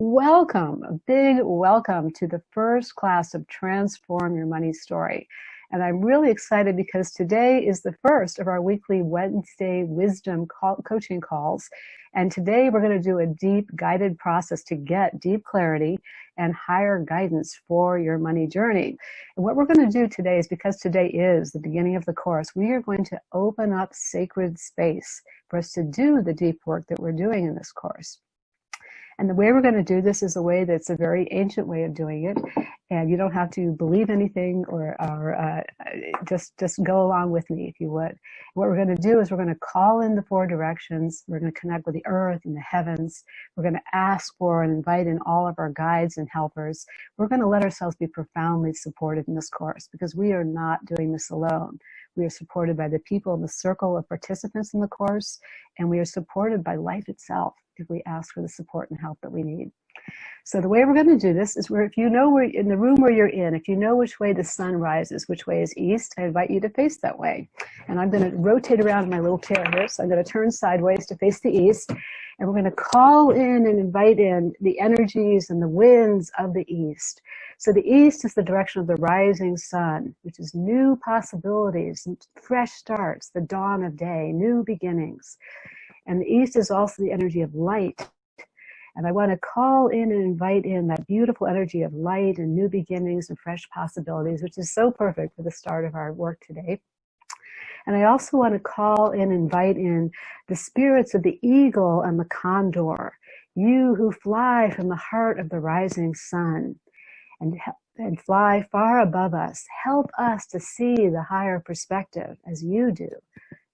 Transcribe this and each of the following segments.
Welcome, a big welcome to the first class of Transform Your Money Story. And I'm really excited because today is the first of our weekly Wednesday wisdom coaching calls. And today we're going to do a deep guided process to get deep clarity and higher guidance for your money journey. And what we're going to do today is, because today is the beginning of the course, we are going to open up sacred space for us to do the deep work that we're doing in this course. And the way we're going to do this is a way that's a very ancient way of doing it. And you don't have to believe anything or just go along with me if you would. What we're going to do is we're going to call in the four directions. We're going to connect with the earth and the heavens. We're going to ask for and invite in all of our guides and helpers. We're going to let ourselves be profoundly supported in this course, because we are not doing this alone. We are supported by the people in the circle of participants in the course, and we are supported by life itself if we ask for the support and help that we need. So the way we're going to do this is if you know where in the room where you're in, if you know which way the sun rises, which way is east, I invite you to face that way. And I'm going to rotate around in my little chair here. So I'm going to turn sideways to face the east. And we're going to call in and invite in the energies and the winds of the east. So the east is the direction of the rising sun, which is new possibilities, fresh starts, the dawn of day, new beginnings. And the east is also the energy of light. And I want to call in and invite in that beautiful energy of light and new beginnings and fresh possibilities, which is so perfect for the start of our work today. And I also want to call in and invite in the spirits of the eagle and the condor, you who fly from the heart of the rising sun and fly far above us. Help us to see the higher perspective as you do,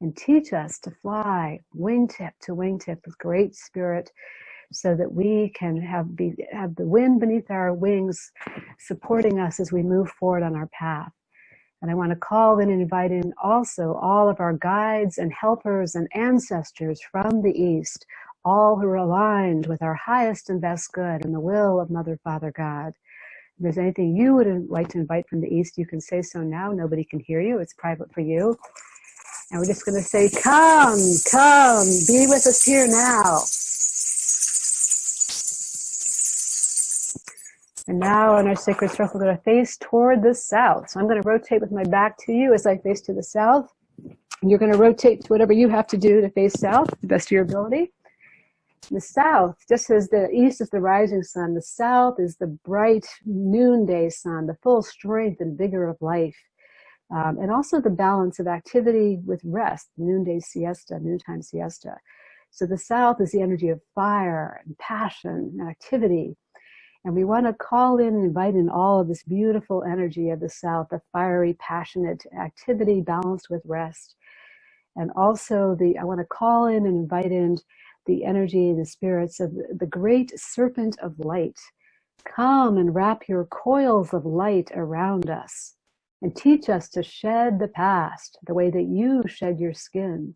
and teach us to fly wingtip to wingtip with great spirit, so that we can have the wind beneath our wings supporting us as we move forward on our path. And I want to call in and invite in also all of our guides and helpers and ancestors from the East, all who are aligned with our highest and best good and the will of Mother, Father, God. If there's anything you would like to invite from the East, you can say so now. Nobody can hear you. It's private for you. And we're just going to say, come, come, be with us here now. And now in our sacred circle, we're going to face toward the south. So I'm going to rotate with my back to you as I face to the south. And you're going to rotate to whatever you have to do to face south, to the best of your ability. The south, just as the east is the rising sun, the south is the bright noonday sun, the full strength and vigor of life. And also the balance of activity with rest, noonday siesta, noontime siesta. So the south is the energy of fire and passion and activity. And we want to call in and invite in all of this beautiful energy of the south, the fiery, passionate activity balanced with rest. And also I want to call in and invite in the energy and the spirits of the great serpent of light. Come and wrap your coils of light around us and teach us to shed the past the way that you shed your skin.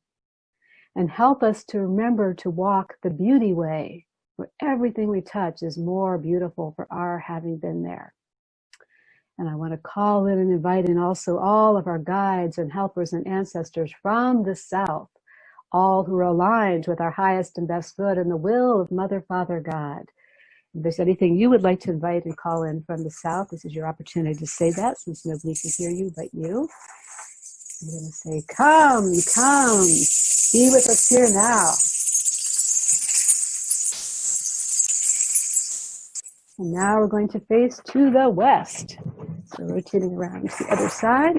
And help us to remember to walk the beauty way, where everything we touch is more beautiful for our having been there. And I want to call in and invite in also all of our guides and helpers and ancestors from the south, all who are aligned with our highest and best good and the will of Mother, Father, God. If there's anything you would like to invite and call in from the south, this is your opportunity to say that, since nobody can hear you but you. I'm going to say, come, come, be with us here now. And now we're going to face to the west. So rotating around to the other side.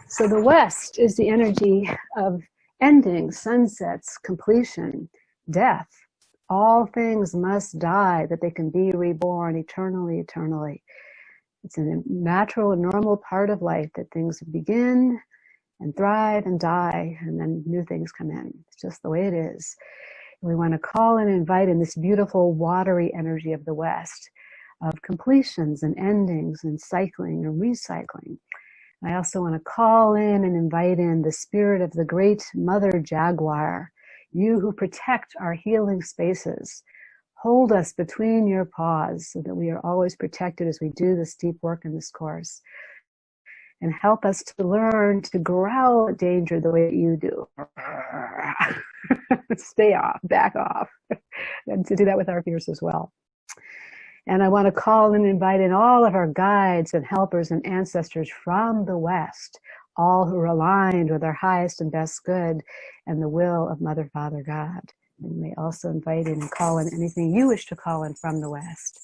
So the west is the energy of ending, sunsets, completion, death. All things must die that they can be reborn eternally, eternally. It's a natural and normal part of life that things begin and thrive and die, and then new things come in. It's just the way it is. We want to call and invite in this beautiful watery energy of the west, of completions and endings and cycling and recycling. I also want to call in and invite in the spirit of the great Mother Jaguar, you who protect our healing spaces. Hold us between your paws so that we are always protected as we do this deep work in this course. And help us to learn to growl at danger the way that you do. Stay off, back off. And to do that with our fears as well. And I want to call and invite in all of our guides and helpers and ancestors from the West, all who are aligned with our highest and best good and the will of Mother, Father, God. And you may also invite in and call in anything you wish to call in from the West.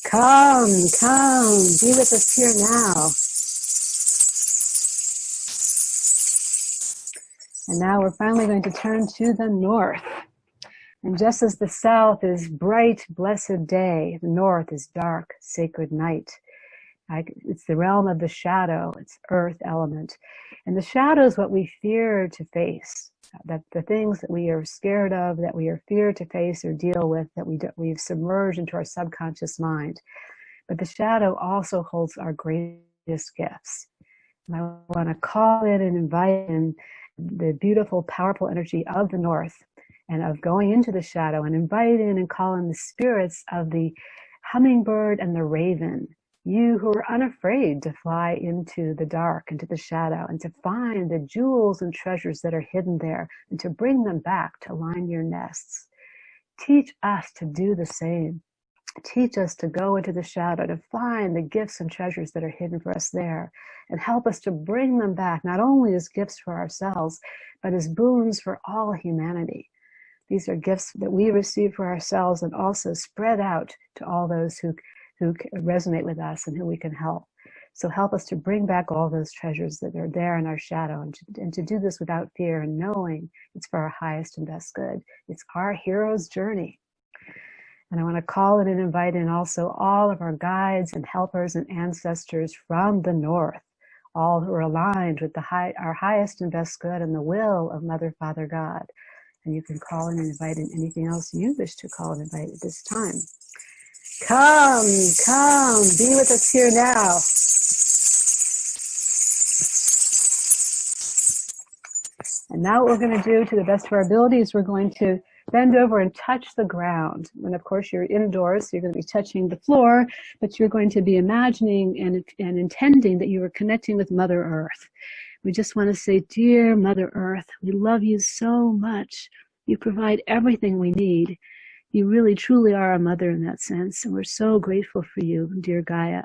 Come, be with us here now. And now we're finally going to turn to the North. And just as the South is bright, blessed day, the North is dark, sacred night. It's the realm of the shadow, it's earth element. And the shadow is what we fear to face, that the things that we are scared of, that we are feared to face or deal with, that we've submerged into our subconscious mind. But the shadow also holds our greatest gifts. And I want to call in and invite in the beautiful, powerful energy of the North and of going into the shadow, and invite in and call in the spirits of the hummingbird and the raven. You who are unafraid to fly into the dark, into the shadow, and to find the jewels and treasures that are hidden there, and to bring them back to line your nests. Teach us to do the same. Teach us to go into the shadow, to find the gifts and treasures that are hidden for us there, and help us to bring them back, not only as gifts for ourselves, but as boons for all humanity. These are gifts that we receive for ourselves and also spread out to all those who resonate with us and who we can help. So help us to bring back all those treasures that are there in our shadow, and to do this without fear and knowing it's for our highest and best good. It's our hero's journey. And I want to call in and invite in also all of our guides and helpers and ancestors from the North, all who are aligned with our highest and best good and the will of Mother, Father, God. And you can call in and invite in anything else you wish to call and invite at this time. Come, be with us here now. And now what we're going to do, to the best of our abilities, we're going to bend over and touch the ground. And of course, you're indoors, so you're going to be touching the floor, but you're going to be imagining and intending that you are connecting with Mother Earth. We just want to say, dear Mother Earth, we love you so much. You provide everything we need. You really, truly are a mother in that sense, and we're so grateful for you, dear Gaia.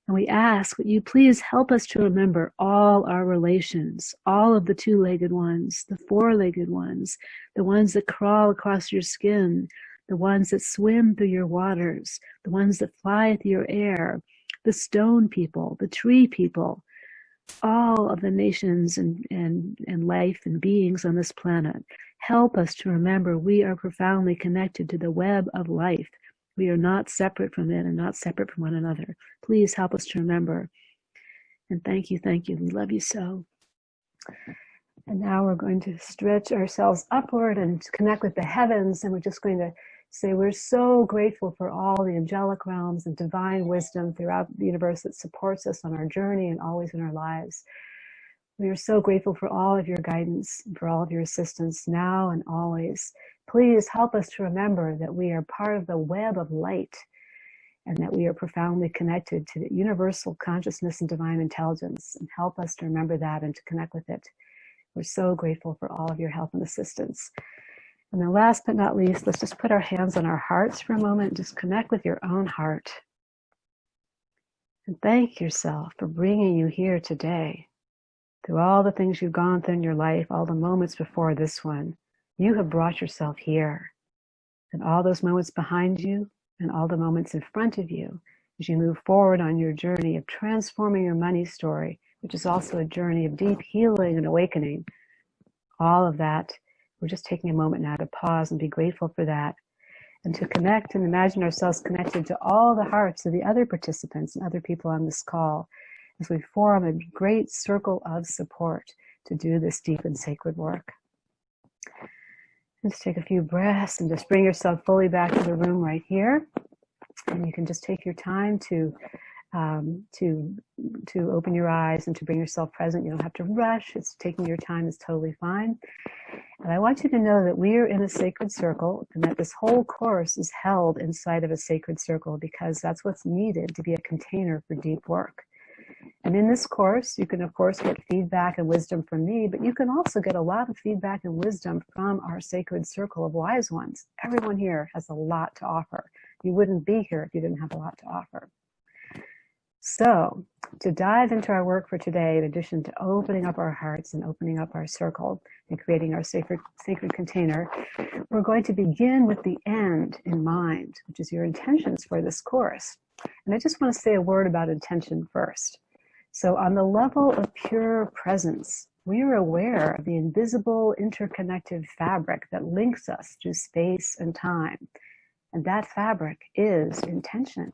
And we ask that you please help us to remember all our relations, all of the two-legged ones, the four-legged ones, the ones that crawl across your skin, the ones that swim through your waters, the ones that fly through your air, the stone people, the tree people, all of the nations and life and beings on this planet. Help us to remember we are profoundly connected to the web of life. We are not separate from it and not separate from one another. Please help us to remember. And thank you. We love you so. And now we're going to stretch ourselves upward and connect with the heavens. And we're just going to say we're so grateful for all the angelic realms and divine wisdom throughout the universe that supports us on our journey and always in our lives. We are so grateful for all of your guidance and for all of your assistance now and always. Please help us to remember that we are part of the web of light and that we are profoundly connected to the universal consciousness and divine intelligence, and help us to remember that and to connect with it. We're so grateful for all of your help and assistance. And then last but not least, let's just put our hands on our hearts for a moment. Just connect with your own heart. And thank yourself for bringing you here today. Through all the things you've gone through in your life, all the moments before this one, you have brought yourself here. And all those moments behind you and all the moments in front of you as you move forward on your journey of transforming your money story, which is also a journey of deep healing and awakening. All of that, we're just taking a moment now to pause and be grateful for that, and to connect and imagine ourselves connected to all the hearts of the other participants and other people on this call as we form a great circle of support to do this deep and sacred work. Just take a few breaths and just bring yourself fully back to the room right here. And you can just take your time to open your eyes and to bring yourself present. You don't have to rush. It's taking your time is totally fine. And I want you to know that we are in a sacred circle, and that this whole course is held inside of a sacred circle, because that's what's needed to be a container for deep work. And in this course, you can, of course, get feedback and wisdom from me, but you can also get a lot of feedback and wisdom from our sacred circle of wise ones. Everyone here has a lot to offer. You wouldn't be here if you didn't have a lot to offer. So to dive into our work for today, in addition to opening up our hearts and opening up our circle and creating our sacred container, we're going to begin with the end in mind, which is your intentions for this course. And I just want to say a word about intention first. So on the level of pure presence, we are aware of the invisible interconnected fabric that links us through space and time. And that fabric is intention.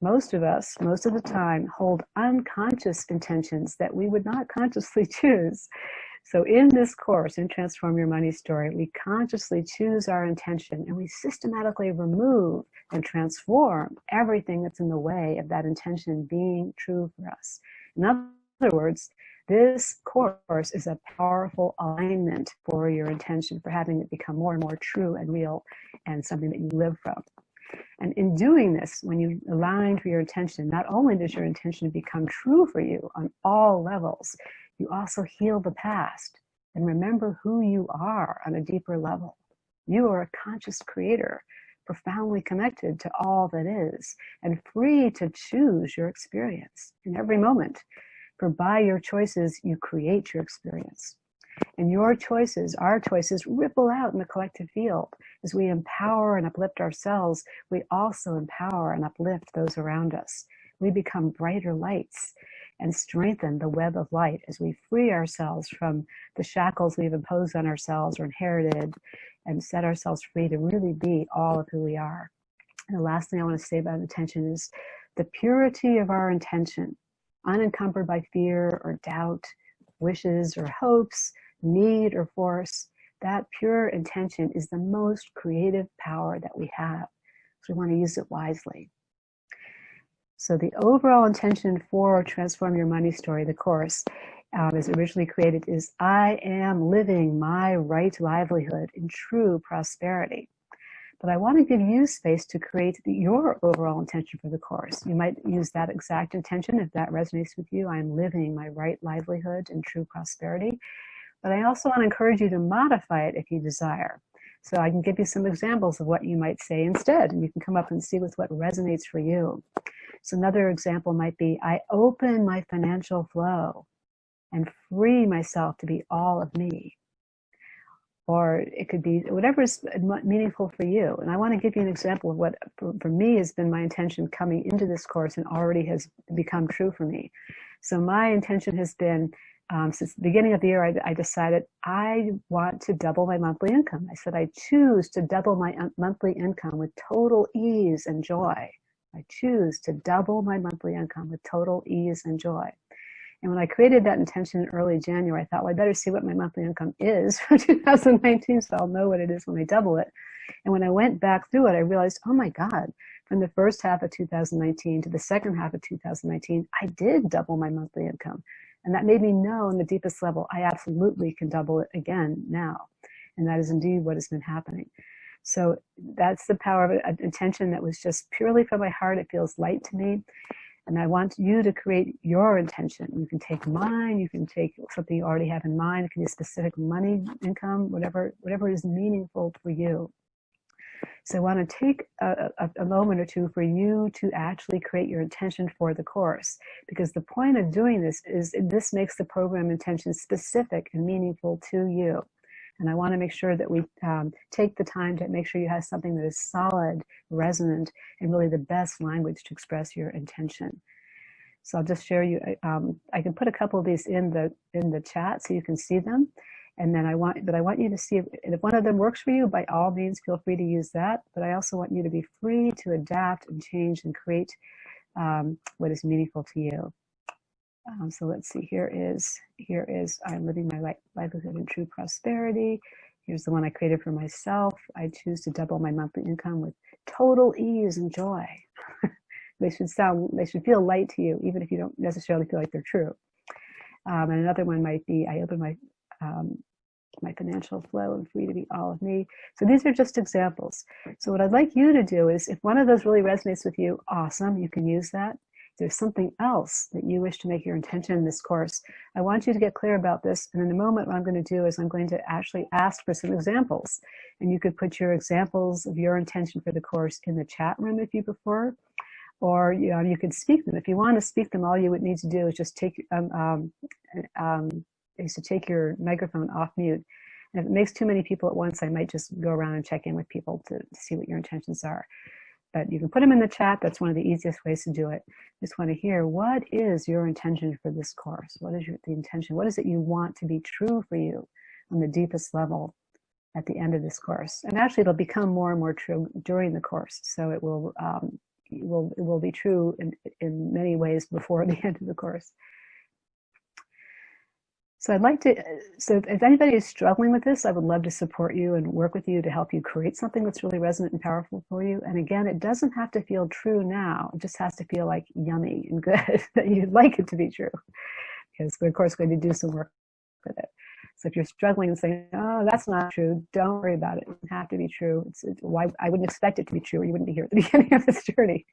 Most of us, most of the time, hold unconscious intentions that we would not consciously choose. So in this course, in Transform Your Money Story, we consciously choose our intention and we systematically remove and transform everything that's in the way of that intention being true for us. In other words, this course is a powerful alignment for your intention, for having it become more and more true and real and something that you live from. And in doing this, when you align for your intention, not only does your intention become true for you on all levels, you also heal the past and remember who you are on a deeper level. You are a conscious creator, profoundly connected to all that is, and free to choose your experience in every moment. For by your choices, you create your experience. And your choices, our choices, ripple out in the collective field. As we empower and uplift ourselves, we also empower and uplift those around us. We become brighter lights and strengthen the web of light as we free ourselves from the shackles we've imposed on ourselves or inherited and set ourselves free to really be all of who we are. And the last thing I want to say about intention is the purity of our intention, unencumbered by fear or doubt, wishes or hopes, need or force. That pure intention is the most creative power that we have. So we want to use it wisely. So the overall intention for Transform Your Money Story, the course, as originally created, is I am living my right livelihood in true prosperity. But I want to give you space to create your overall intention for the course. You might use that exact intention if that resonates with you. I am living my right livelihood in true prosperity. But I also want to encourage you to modify it if you desire. So I can give you some examples of what you might say instead, and you can come up and see with what resonates for you. So another example might be, I open my financial flow and free myself to be all of me. Or it could be whatever is meaningful for you. And I want to give you an example of what, for me, has been my intention coming into this course and already has become true for me. So my intention has been, since the beginning of the year, I decided I want to double my monthly income. I said I choose to double my monthly income with total ease and joy. I choose to double my monthly income with total ease and joy. And when I created that intention in early January, I thought, well, I better see what my monthly income is for 2019, so I'll know what it is when I double it. And when I went back through it, I realized, oh my God, from the first half of 2019 to the second half of 2019, I did double my monthly income. And that made me know on the deepest level, I absolutely can double it again now. And that is indeed what has been happening. So that's the power of an intention that was just purely from my heart. It feels light to me. And I want you to create your intention. You can take mine, you can take something you already have in mind. It can be a specific money, income, whatever is meaningful for you. So I want to take a moment or two for you to actually create your intention for the course, because the point of doing this is this makes the program intention specific and meaningful to you. And I want to make sure that we take the time to make sure you have something that is solid, resonant, and really the best language to express your intention. So I'll just share you. I can put a couple of these in the chat so you can see them. And then I want you to see if one of them works for you. By all means, feel free to use that. But I also want you to be free to adapt and change and create what is meaningful to you. So let's see, here is I'm living my livelihood in true prosperity. Here's the one I created for myself. I choose to double my monthly income with total ease and joy. They should feel light to you, even if you don't necessarily feel like they're true. And another one might be, I open my financial flow and free to be all of me. So these are just examples. So what I'd like you to do is, if one of those really resonates with you, awesome, you can use that. there's something else that you wish to make your intention in this course, I want you to get clear about this. And in a moment, what I'm going to do is I'm going to actually ask for some examples. And you could put your examples of your intention for the course in the chat room if you prefer, or you could speak them. If you want to speak them, all you would need to do is just take your microphone off mute. And if it makes too many people at once, I might just go around and check in with people to see what your intentions are. But you can put them in the chat. That's one of the easiest ways to do it. Just want to hear, what is your intention for this course? What is the intention? What is it you want to be true for you on the deepest level at the end of this course? And actually, it'll become more and more true during the course. So it will be true in many ways before the end of the course. So if anybody is struggling with this, I would love to support you and work with you to help you create something that's really resonant and powerful for you. And again, it doesn't have to feel true now. It just has to feel like yummy and good, that you'd like it to be true. Because we're, of course, going to do some work with it. So if you're struggling and saying, oh, that's not true, don't worry about it. It doesn't have to be true. Why I wouldn't expect it to be true, or you wouldn't be here at the beginning of this journey.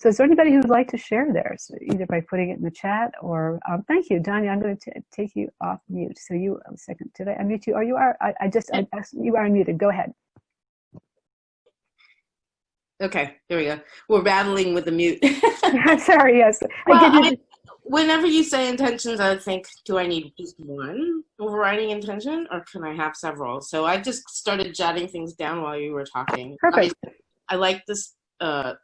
So is there anybody who would like to share theirs, either by putting it in the chat or, thank you, Danya, I'm going to take you off mute. So you, a second, did I unmute you? Or you are, I you are unmuted. Go ahead. Okay, there we go. We're battling with the mute. Sorry, yes. Well, whenever you say intentions, I think, do I need just one overriding intention, or can I have several? So I just started jotting things down while you were talking. Perfect. I like this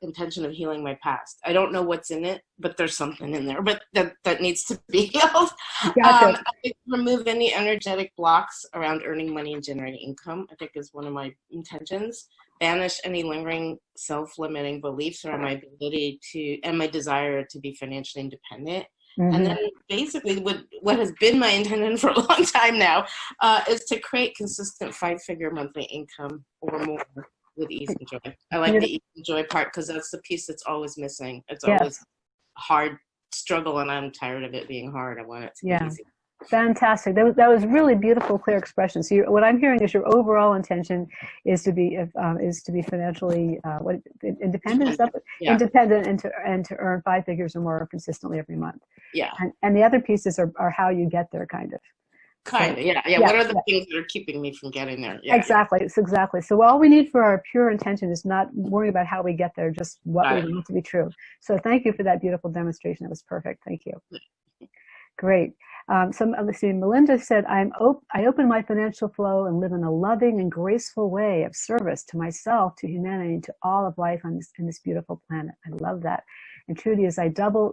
intention of healing my past. I don't know what's in it, but there's something in there, but that needs to be healed. Gotcha. I remove any energetic blocks around earning money and generating income, I think, is one of my intentions. Banish any lingering self-limiting beliefs around my ability to, and my desire to be financially independent. Mm-hmm. And then basically what has been my intention for a long time now is to create consistent 5-figure monthly income or more with ease and joy. I like the ease and joy part because that's the piece that's always missing. It's always a hard struggle, and I'm tired of it being hard. I want it to be easy. Fantastic. That was really beautiful, clear expression. So what I'm hearing is your overall intention is to be financially independent, independent, and to earn 5 figures or more consistently every month. Yeah. And the other pieces are how you get there, kind of. Yeah. What are the things that are keeping me from getting there? Yeah, exactly. It's exactly. So all we need for our pure intention is not worry about how we get there, just what we want to be true. So thank you for that beautiful demonstration. It was perfect. Thank you. Great. Let's see, Melinda said, I open my financial flow and live in a loving and graceful way of service to myself, to humanity, to all of life on this beautiful planet. I love that. And Trudy is, I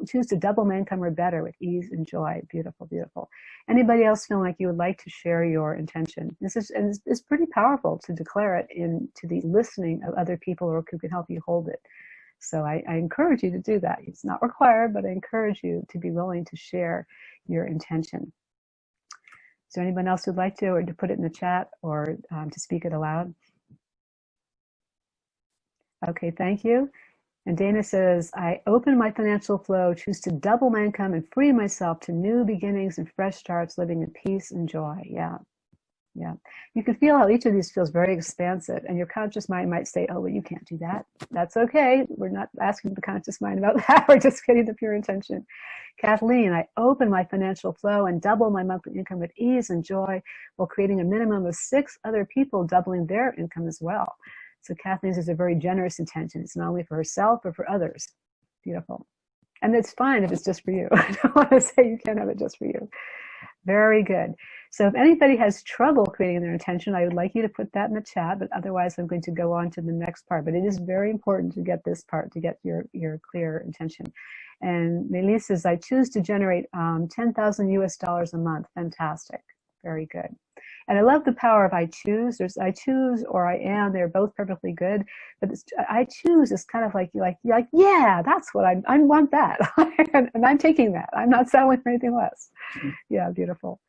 choose to double my income or better with ease and joy. Beautiful, beautiful. Anybody else feeling like you would like to share your intention? It's pretty powerful to declare it to the listening of other people who can help you hold it. So I encourage you to do that. It's not required, but I encourage you to be willing to share your intention. Is there anyone else who'd like to, or to put it in the chat, or to speak it aloud? Okay, thank you. And Dana says, I open my financial flow, choose to double my income and free myself to new beginnings and fresh starts, living in peace and joy. Yeah. You can feel how each of these feels very expansive, and your conscious mind might say, oh, well, you can't do that. That's okay. We're not asking the conscious mind about that. We're just getting the pure intention. Kathleen, I open my financial flow and double my monthly income with ease and joy while creating a minimum of 6 other people doubling their income as well. So Kathleen's is a very generous intention. It's not only for herself, but for others. Beautiful. And it's fine if it's just for you. I don't want to say you can't have it just for you. Very good. So if anybody has trouble creating their intention, I would like you to put that in the chat, but otherwise I'm going to go on to the next part. But it is very important to get this part, to get your clear intention. And Melissa says, I choose to generate 10,000 US dollars a month. Fantastic. Very good. And I love the power of I choose. There's I choose or I am. They're both perfectly good. But I choose is kind of like, yeah, that's what I want that. and I'm taking that. I'm not settling for anything less. Yeah, beautiful.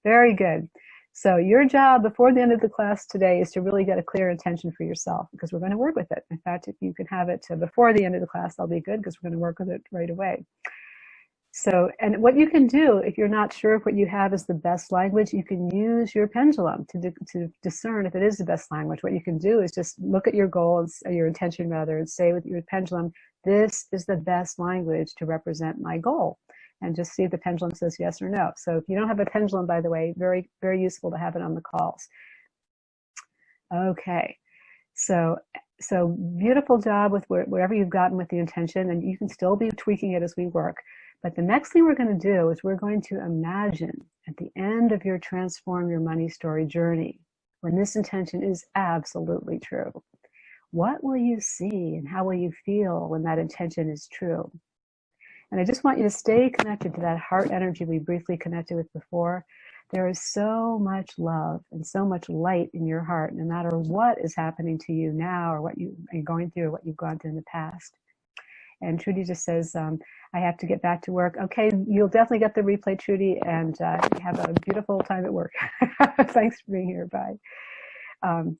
Very good. So your job before the end of the class today is to really get a clear intention for yourself, because we're going to work with it. In fact, if you can have it before the end of the class, that'll be good, because we're going to work with it right away. So, and what you can do if you're not sure if what you have is the best language, you can use your pendulum to discern if it is the best language. What you can do is just look at your goals, or your intention rather, and say with your pendulum, this is the best language to represent my goal. And just see if the pendulum says yes or no. So if you don't have a pendulum, by the way, very, very useful to have it on the calls. Okay. So beautiful job with wherever you've gotten with the intention, and you can still be tweaking it as we work. But the next thing we're going to do is we're going to imagine at the end of your Transform Your Money Story journey, when this intention is absolutely true, what will you see and how will you feel when that intention is true? And I just want you to stay connected to that heart energy we briefly connected with before. There is so much love and so much light in your heart, no matter what is happening to you now or what you are going through or what you've gone through in the past. And Trudy just says, I have to get back to work. Okay, you'll definitely get the replay, Trudy, and have a beautiful time at work. Thanks for being here. Bye.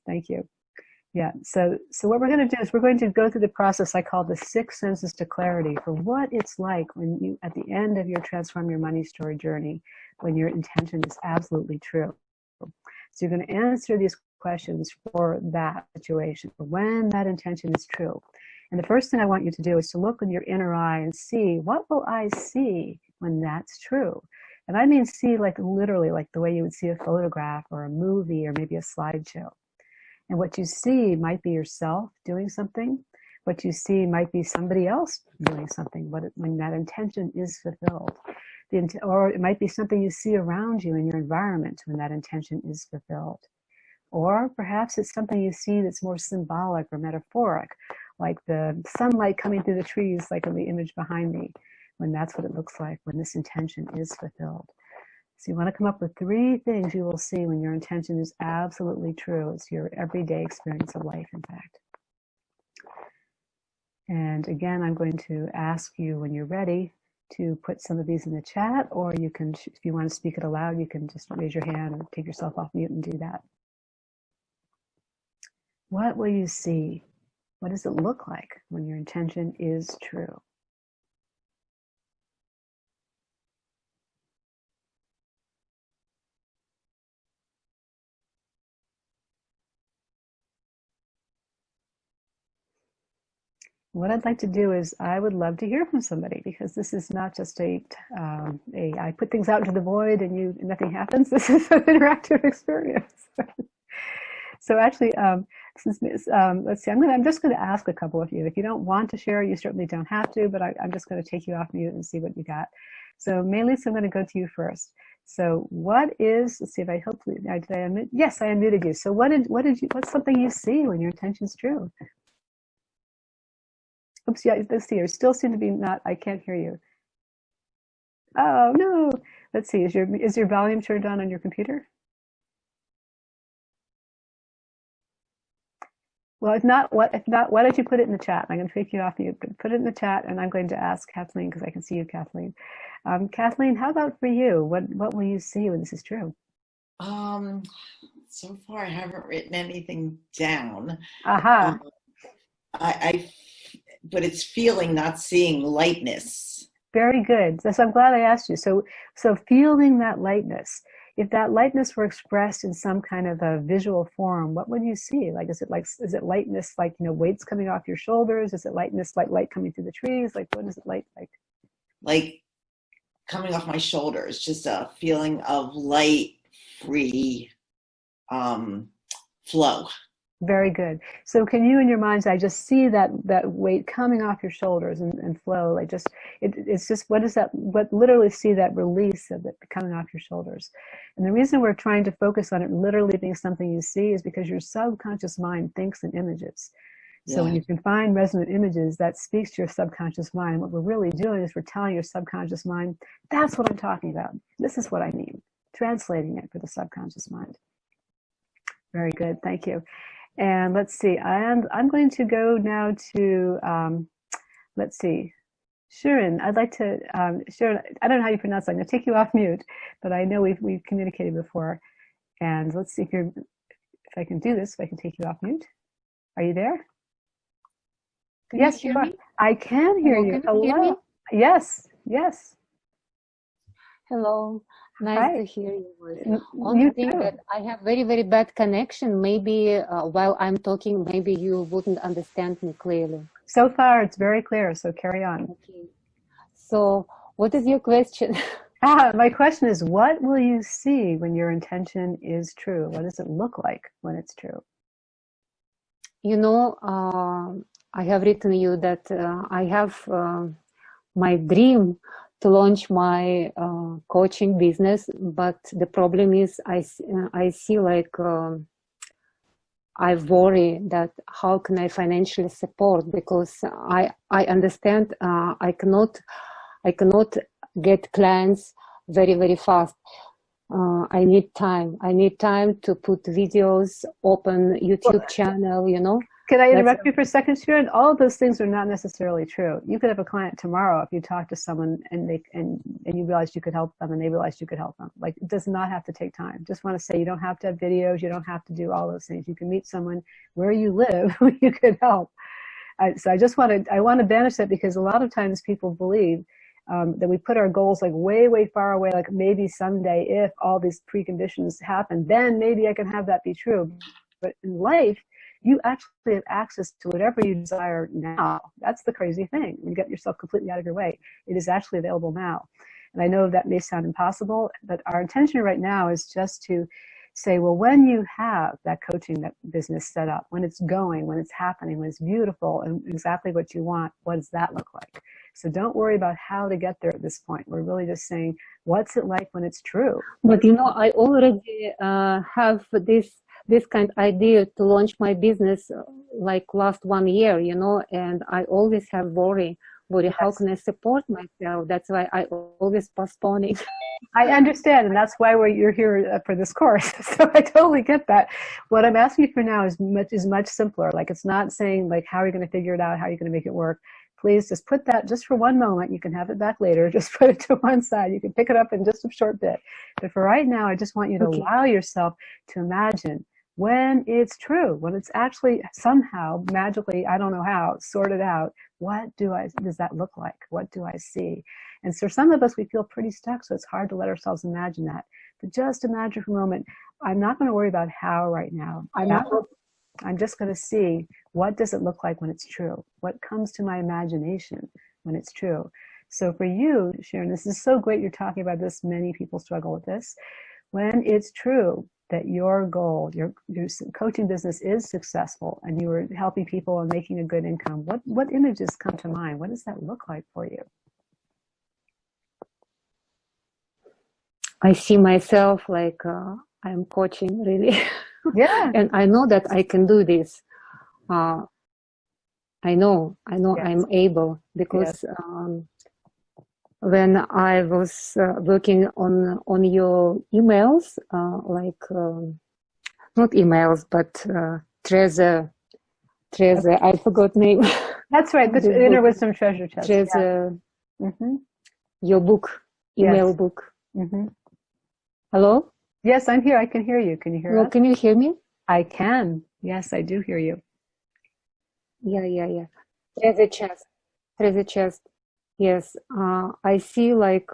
Thank you. Yeah, so what we're going to do is we're going to go through the process I call the 6 senses to clarity for what it's like when you, at the end of your Transform Your Money Story journey, when your intention is absolutely true. So you're going to answer these questions for that situation, for when that intention is true. And the first thing I want you to do is to look in your inner eye and see, what will I see when that's true? And I mean see like literally like the way you would see a photograph or a movie or maybe a slideshow. And what you see might be yourself doing something. What you see might be somebody else doing something when that intention is fulfilled. Or it might be something you see around you in your environment when that intention is fulfilled. Or perhaps it's something you see that's more symbolic or metaphoric, like the sunlight coming through the trees, like in the image behind me, when that's what it looks like when this intention is fulfilled. So you want to come up with 3 things you will see when your intention is absolutely true. It's your everyday experience of life, in fact. And again, I'm going to ask you when you're ready to put some of these in the chat, or you can, if you want to speak it aloud, you can just raise your hand and take yourself off mute and do that. What will you see? What does it look like when your intention is true? What I'd like to do is I would love to hear from somebody, because this is not just a I put things out into the void and nothing happens. This is an interactive experience. So actually, let's see, I'm just going to ask a couple of you. If you don't want to share, you certainly don't have to, but I'm just going to take you off mute and see what you got. So Maylise, I'm going to go to you first. So let's see if I hopefully, did I unmute? Yes, I unmuted you. So what's something you see when your intention's true? Oops, yeah, let's see, you still seem to be I can't hear you. Oh, no. Let's see, is your volume turned on your computer? Well, if not, why don't you put it in the chat? I'm going to take you off mute, but put it in the chat, and I'm going to ask Kathleen, because I can see you, Kathleen. Kathleen, how about for you? What will you see when this is true? So far, I haven't written anything down. Aha. But it's feeling, not seeing lightness. Very good. So I'm glad I asked you. So feeling that lightness. If that lightness were expressed in some kind of a visual form, what would you see? Like, is it lightness like, weights coming off your shoulders? Is it lightness like light coming through the trees? Like, what is it like? Like coming off my shoulders, just a feeling of light, free flow. Very good. So can you in your mind's eye just see that weight coming off your shoulders and flow? Like it's just, literally see that release of it coming off your shoulders. And the reason we're trying to focus on it literally being something you see is because your subconscious mind thinks in images. So when you can find resonant images, that speaks to your subconscious mind. What we're really doing is we're telling your subconscious mind, that's what I'm talking about. This is what I mean. Translating it for the subconscious mind. Very good. Thank you. And let's see, I'm going to go now to, let's see, Sharon. I'd like to, Sharon, I don't know how you pronounce it. I'm going to take you off mute, but I know we've communicated before. And let's see if I can do this, if I can take you off mute. Are you there? Can yes, you hear me? I can hear you. Can you hear me? Yes, yes. Hello, nice Hi. to hear your voice. You Only thing too. that I have very, very bad connection. Maybe while I'm talking, maybe you wouldn't understand me clearly. So far, it's very clear, so carry on. Okay. So, what is your question? My question is, what will you see when your intention is true? What does it look like when it's true? You know, I have written you that I have my dream to launch my coaching business, but the problem is I see like I worry that how can I financially support, because I understand I cannot get clients very, very fast. I need time. I need time to put videos, open YouTube channel, you know. Can I interrupt you for a second, Sharon? All of those things are not necessarily true. You could have a client tomorrow if you talk to someone and you realized you could help them and they realized you could help them. Like, it does not have to take time. Just want to say, you don't have to have videos. You don't have to do all those things. You can meet someone where you live who you could help. So I want to banish that, because a lot of times people believe that we put our goals like way, way far away, like maybe someday if all these preconditions happen, then maybe I can have that be true. But in life, you actually have access to whatever you desire now. That's the crazy thing. You get yourself completely out of your way. It is actually available now. And I know that may sound impossible, but our intention right now is just to say, well, when you have that coaching, that business set up, when it's going, when it's happening, when it's beautiful and exactly what you want, what does that look like? So don't worry about how to get there at this point. We're really just saying, what's it like when it's true? But you know, I already have this kind of idea to launch my business like last 1 year, you know, and I always have worry, Yes. how can I support myself? That's why I always postponing. I understand, and that's why you're here for this course. So I totally get that. What I'm asking you for now is much simpler. Like, it's not saying like, how are you going to figure it out? How are you going to make it work? Please just put that just for one moment. You can have it back later. Just put it to one side. You can pick it up in just a short bit. But for right now, I just want you to allow yourself to imagine when it's true, when it's actually somehow magically, I don't know how, sorted out. What does that look like? What do I see? And so some of us, we feel pretty stuck, so it's hard to let ourselves imagine that. But just imagine for a moment, I'm not going to worry about how right now. I'm just going to see, what does it look like when it's true? What comes to my imagination when it's true? So for you, Sharon, this is so great you're talking about this. Many people struggle with this. When it's true that your goal, your coaching business is successful and you are helping people and making a good income, what images come to mind? What does that look like for you? I see myself like I'm coaching, really. Yeah. And I know that I can do this. I know Yes. I'm able, because Yes. When I was working on your emails, not emails, but Treasure, Okay. I forgot name. That's right, the Inner Wisdom Treasure Chest. Treasure, yeah. Mm-hmm. Your book, email Yes. book. Mm-hmm. Hello? Yes, I'm here. I can hear you. Can you hear us? Can you hear me? I can. Yes, I do hear you. Yeah. Treasure chest. Yes, I see like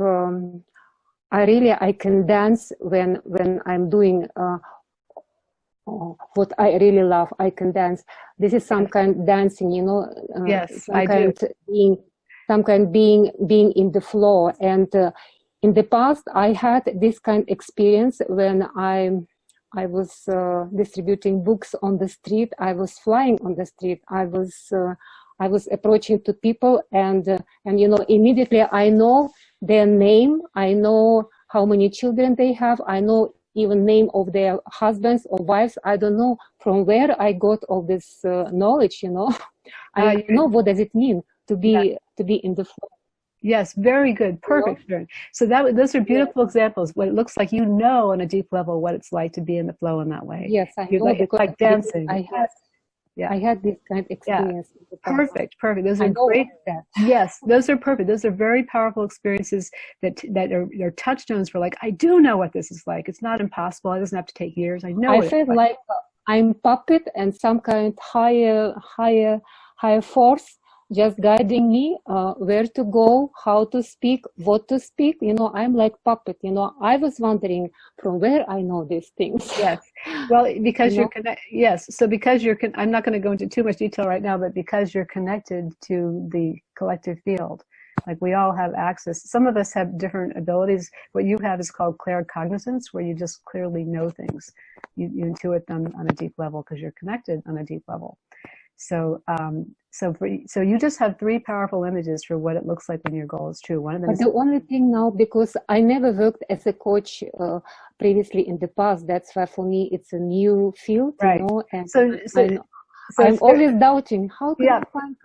I can dance when I'm doing what I really love. I can dance. This is some kind of dancing, you know. Yes, some I kind do. being in the flow. And in the past, I had this kind of experience when I was distributing books on the street. I was flying on the street. I was approaching to people, and you know, immediately I know their name. I know how many children they have. I know even name of their husbands or wives. I don't know from where I got all this knowledge. You know, I know what does it mean to be in the flow. Yes, very good. Perfect. You know? So those are beautiful examples. What it looks like, you know, on a deep level, what it's like to be in the flow in that way. Yes, I know, it's like dancing. I had this kind of experience. Yeah. Perfect. Those are great. Yes, those are perfect. Those are very powerful experiences that are touchstones for like, I do know what this is like. It's not impossible. It doesn't have to take years. I know. I feel like I'm puppet, and some kind of higher force just guiding me where to go, how to speak, what to speak. You know, I'm like puppet. You know, I was wondering from where I know these things. Yes. Well, because You you're yes. So because you're I'm not going to go into too much detail right now, but because you're connected to the collective field, like we all have access. Some of us have different abilities. What you have is called claircognizance, where you just clearly know things. You intuit them on a deep level because you're connected on a deep level. So, so you just have three powerful images for what it looks like when your goal is true. One of them But is the only thing now, because I never worked as a coach previously in the past, that's why for me it's a new field, right. you know, and So, I'm always doubting how can I find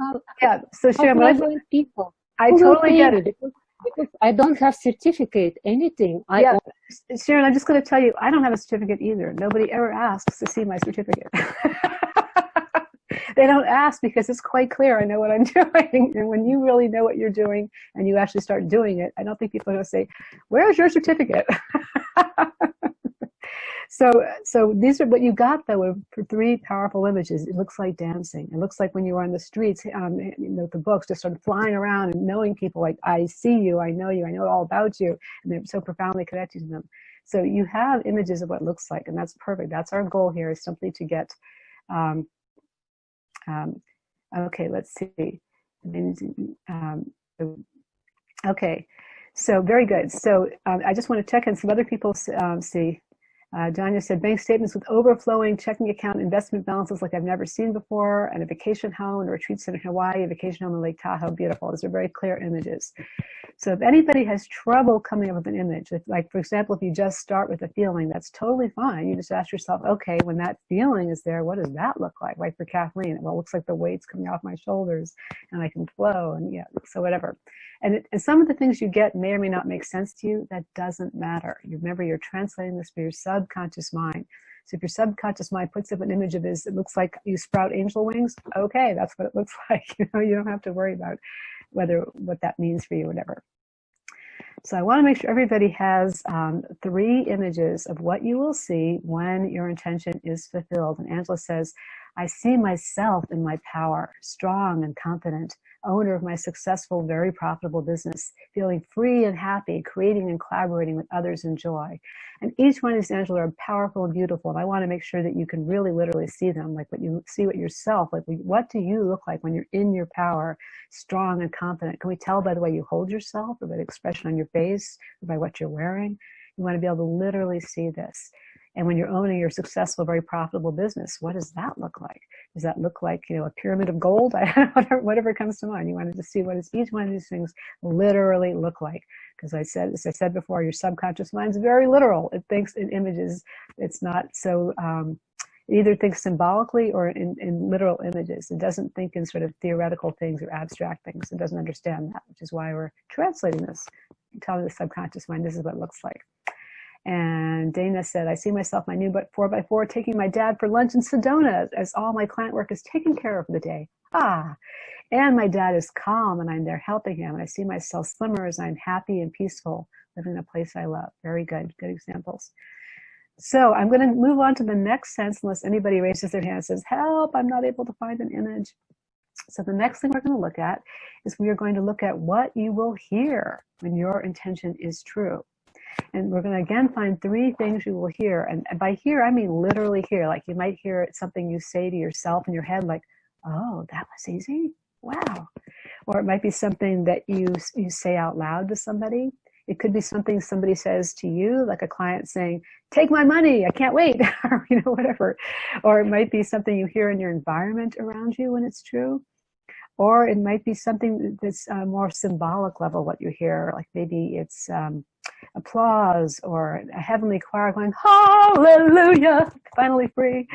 yeah. So how Sharon, can I find people I who will totally pay get me it. because I don't have certificate, anything. Yeah, Sharon, I'm just going to tell you, I don't have a certificate either. Nobody ever asks to see my certificate. They don't ask because it's quite clear I know what I'm doing. And when you really know what you're doing and you actually start doing it, I don't think people are going to say, "Where's your certificate?" So these are what you got though are three powerful images. It looks like dancing. It looks like when you were on the streets, you know, the books just started flying around and knowing people like, I see you, I know all about you, and they're so profoundly connected to them. So you have images of what it looks like, and that's perfect. That's our goal here, is simply to get. Okay, let's see. Okay, so very good. So I just want to check in some other people see. Danya said, bank statements with overflowing checking account investment balances like I've never seen before, and a vacation home, and a retreat center in Hawaii, a vacation home in Lake Tahoe. Beautiful. Those are very clear images. So if anybody has trouble coming up with an image, like for example, if you just start with a feeling, that's totally fine. You just ask yourself, okay, when that feeling is there, what does that look like? Like for Kathleen, well, it looks like the weight's coming off my shoulders and I can flow, and yeah, so whatever. And some of the things you get may or may not make sense to you. That doesn't matter. You remember, you're translating this for your subconscious mind. So if your subconscious mind puts up an image of this, it looks like you sprout angel wings. Okay, that's what it looks like. You know, you don't have to worry about what that means for you, whatever. So I want to make sure everybody has three images of what you will see when your intention is fulfilled. And Angela says, I see myself in my power, strong and confident, owner of my successful, very profitable business, feeling free and happy, creating and collaborating with others in joy. And each one of these, Angela, are powerful and beautiful. And I want to make sure that you can really literally see them, like what you see what yourself, like what do you look like when you're in your power, strong and confident? Can we tell by the way you hold yourself, or by the expression on your face, or by what you're wearing? You want to be able to literally see this. And when you're owning your successful, very profitable business, what does that look like? Does that look like, you know, a pyramid of gold? Whatever comes to mind. You wanted to see what does each one of these things literally look like? Because as I said before, your subconscious mind is very literal. It thinks in images. It's not so. It either thinks symbolically or in literal images. It doesn't think in sort of theoretical things or abstract things. It doesn't understand that, which is why we're translating this, telling the subconscious mind this is what it looks like. And Dana said, I see myself, my new 4x4, taking my dad for lunch in Sedona as all my client work is taken care of for the day. And my dad is calm and I'm there helping him. And I see myself slimmer as I'm happy and peaceful, living in a place I love. Very good. Good examples. So I'm going to move on to the next sense, unless anybody raises their hand and says, help, I'm not able to find an image. So the next thing we're going to look at is we are going to look at what you will hear when your intention is true. And we're going to again find three things you will hear. And by hear, I mean literally hear. Like you might hear something you say to yourself in your head, like, oh, that was easy. Wow. Or it might be something that you say out loud to somebody. It could be something somebody says to you, like a client saying, take my money, I can't wait, or whatever. Or it might be something you hear in your environment around you when it's true. Or it might be something that's more symbolic level, what you hear, like maybe it's applause or a heavenly choir going, hallelujah, finally free.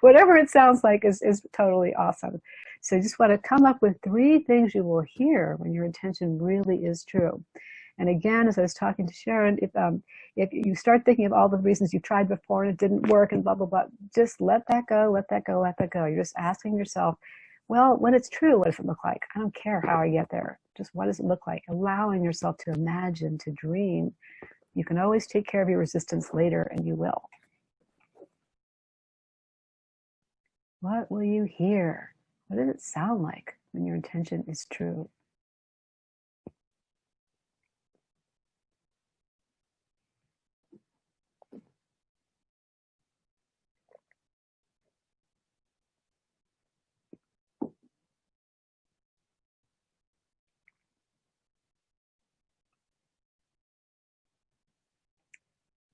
Whatever it sounds like is totally awesome. So you just want to come up with three things you will hear when your intention really is true. And again, as I was talking to Sharon, if you start thinking of all the reasons you tried before and it didn't work and blah, blah, blah, just let that go, let that go, let that go. You're just asking yourself, well, when it's true, what does it look like? I don't care how I get there. Just what does it look like? Allowing yourself to imagine, to dream. You can always take care of your resistance later, and you will. What will you hear? What does it sound like? when your intention is true.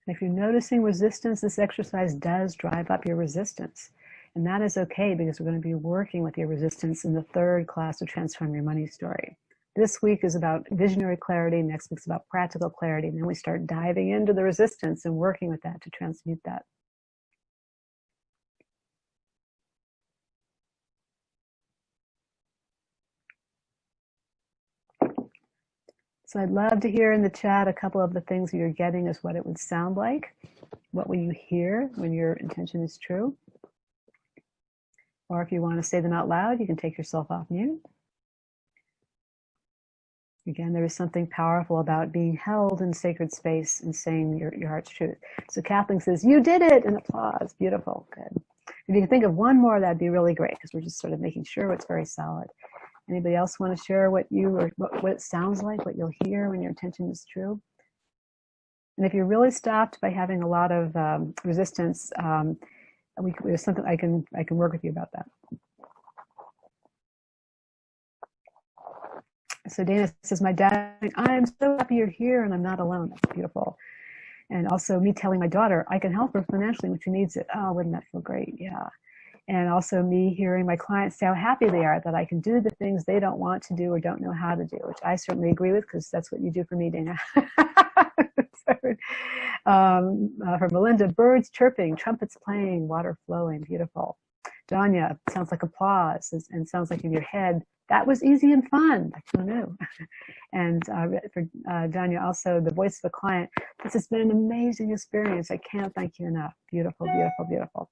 And if you're noticing resistance, this exercise does drive up your resistance. And that is okay, because we're going to be working with your resistance in the third class of Transform Your Money Story. This week is about visionary clarity. Next week's about practical clarity. And then we start diving into the resistance and working with that to transmute that. So I'd love to hear in the chat a couple of the things that you're getting as what it would sound like. What will you hear when your intention is true? Or if you want to say them out loud, you can take yourself off mute. Again, there is something powerful about being held in sacred space and saying your heart's truth. So Kathleen says, "You did it!" and applause. Beautiful. Good. If you can think of one more, that'd be really great, because we're just sort of making sure it's very solid. Anybody else want to share what it sounds like, what you'll hear when your intention is true? And if you're really stopped by having a lot of resistance, there's something I can work with you about that. So Dana says, "My dad, I'm so happy you're here and I'm not alone." That's beautiful. And also me telling my daughter, I can help her financially when she needs it. Oh, wouldn't that feel great? Yeah. And also me hearing my clients say how happy they are that I can do the things they don't want to do or don't know how to do, which I certainly agree with, because that's what you do for me, Dana. For Melinda, birds chirping, trumpets playing, water flowing, beautiful. Danya, sounds like applause, and sounds like in your head, that was easy and fun. Like, who knew? And for Danya, also the voice of a client, this has been an amazing experience. I can't thank you enough. Beautiful, beautiful, beautiful.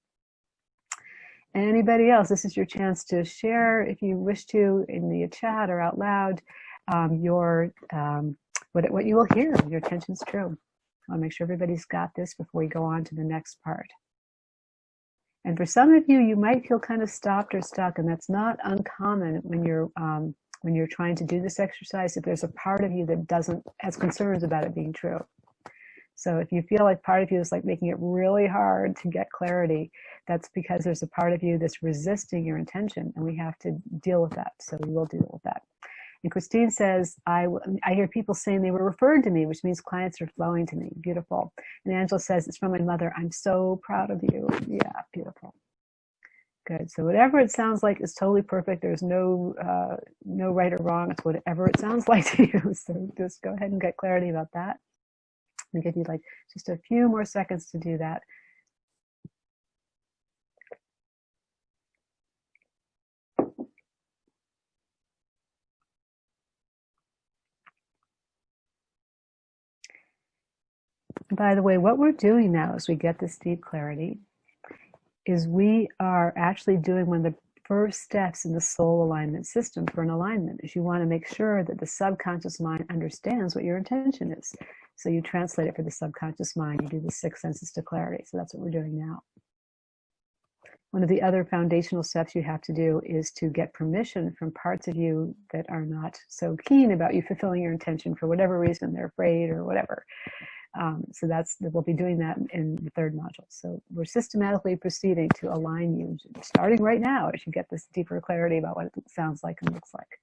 Anybody else? This is your chance to share, if you wish to, in the chat or out loud, what you will hear. Your intention's true. I'll make sure everybody's got this before we go on to the next part. And for some of you, you might feel kind of stopped or stuck, and that's not uncommon when you're trying to do this exercise. If there's a part of you that has concerns about it being true. So if you feel like part of you is like making it really hard to get clarity, that's because there's a part of you that's resisting your intention, and we have to deal with that. So we will deal with that. And Christine says, I hear people saying they were referred to me, which means clients are flowing to me. Beautiful. And Angela says, it's from my mother. I'm so proud of you. Yeah, beautiful. Good. So whatever it sounds like is totally perfect. There's no right or wrong. It's whatever it sounds like to you. So just go ahead and get clarity about that. I'll give you like just a few more seconds to do that. By the way, what we're doing now as we get this deep clarity is we are actually doing one of the first steps in the soul alignment system for an alignment, is you want to make sure that the subconscious mind understands what your intention is. So you translate it for the subconscious mind. You do the 6 senses to clarity. So that's what we're doing now. One of the other foundational steps you have to do is to get permission from parts of you that are not so keen about you fulfilling your intention for whatever reason. They're afraid or whatever. So we'll be doing that in the third module. So we're systematically proceeding to align you, starting right now, as you get this deeper clarity about what it sounds like and looks like.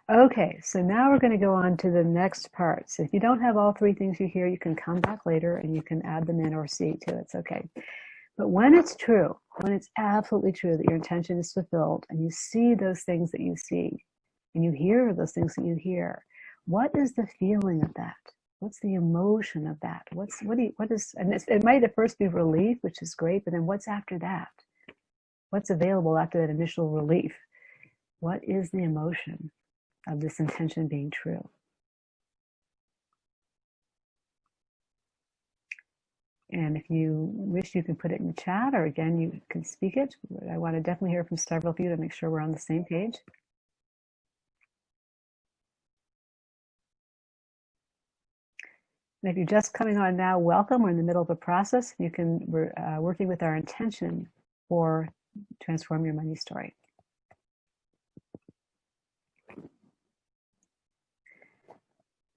Okay, so now we're going to go on to the next part. So if you don't have all 3 things you hear, you can come back later and you can add them in or see too. It's okay. But when it's true, when it's absolutely true that your intention is fulfilled, and you see those things that you see, and you hear those things that you hear, what is the feeling of that? What's the emotion of that? And it might at first be relief, which is great, but then what's after that? What's available after that initial relief? What is the emotion of this intention being true? And if you wish, you can put it in the chat, or again, you can speak it. I want to definitely hear from several of you to make sure we're on the same page. And if you're just coming on now, welcome. We're in the middle of a process. We're working with our intention for transform your money story.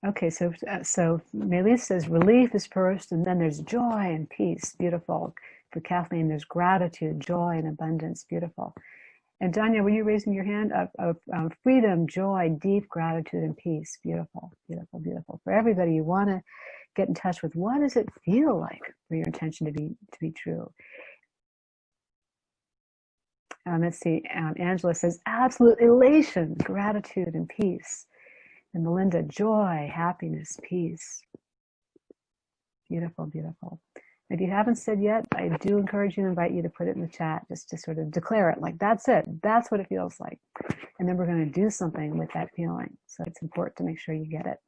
Okay, so Melis says relief is first, and then there's joy and peace. Beautiful. For Kathleen, there's gratitude, joy, and abundance. Beautiful. And Danya, were you raising your hand? Freedom, joy, deep gratitude, and peace. Beautiful, beautiful, beautiful. For everybody, you want to get in touch with what does it feel like for your intention to be true. Let's see. Angela says absolute elation, gratitude, and peace. And Melinda, joy, happiness, peace. Beautiful, beautiful. If you haven't said yet, I do encourage you and invite you to put it in the chat, just to sort of declare it, like that's it. That's what it feels like. And then we're going to do something with that feeling. So it's important to make sure you get it.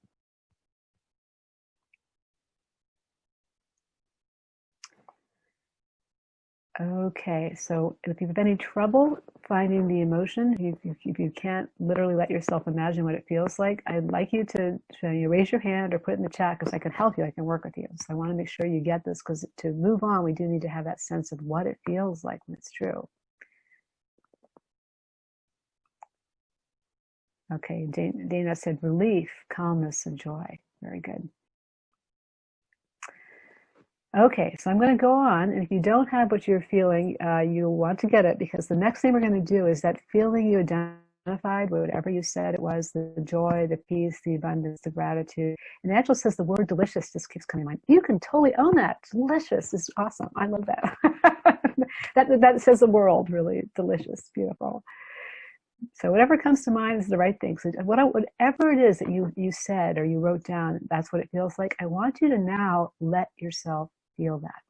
Okay, so if you have any trouble finding the emotion, if you can't literally let yourself imagine what it feels like, I'd like you to raise your hand or put it in the chat, because I can help you, I can work with you. So I want to make sure you get this, because to move on, we do need to have that sense of what it feels like when it's true. Okay, Dana said relief, calmness, and joy. Very good. Okay, so I'm going to go on, and if you don't have what you're feeling, you'll want to get it, because the next thing we're going to do is that feeling you identified, whatever you said it was, the joy, the peace, the abundance, the gratitude. And Angela says the word delicious just keeps coming to mind. You can totally own that. Delicious is awesome. I love that. that says the world, really. Delicious, beautiful. So whatever comes to mind is the right thing. So whatever it is that you said or you wrote down, that's what it feels like. I want you to now let yourself feel that.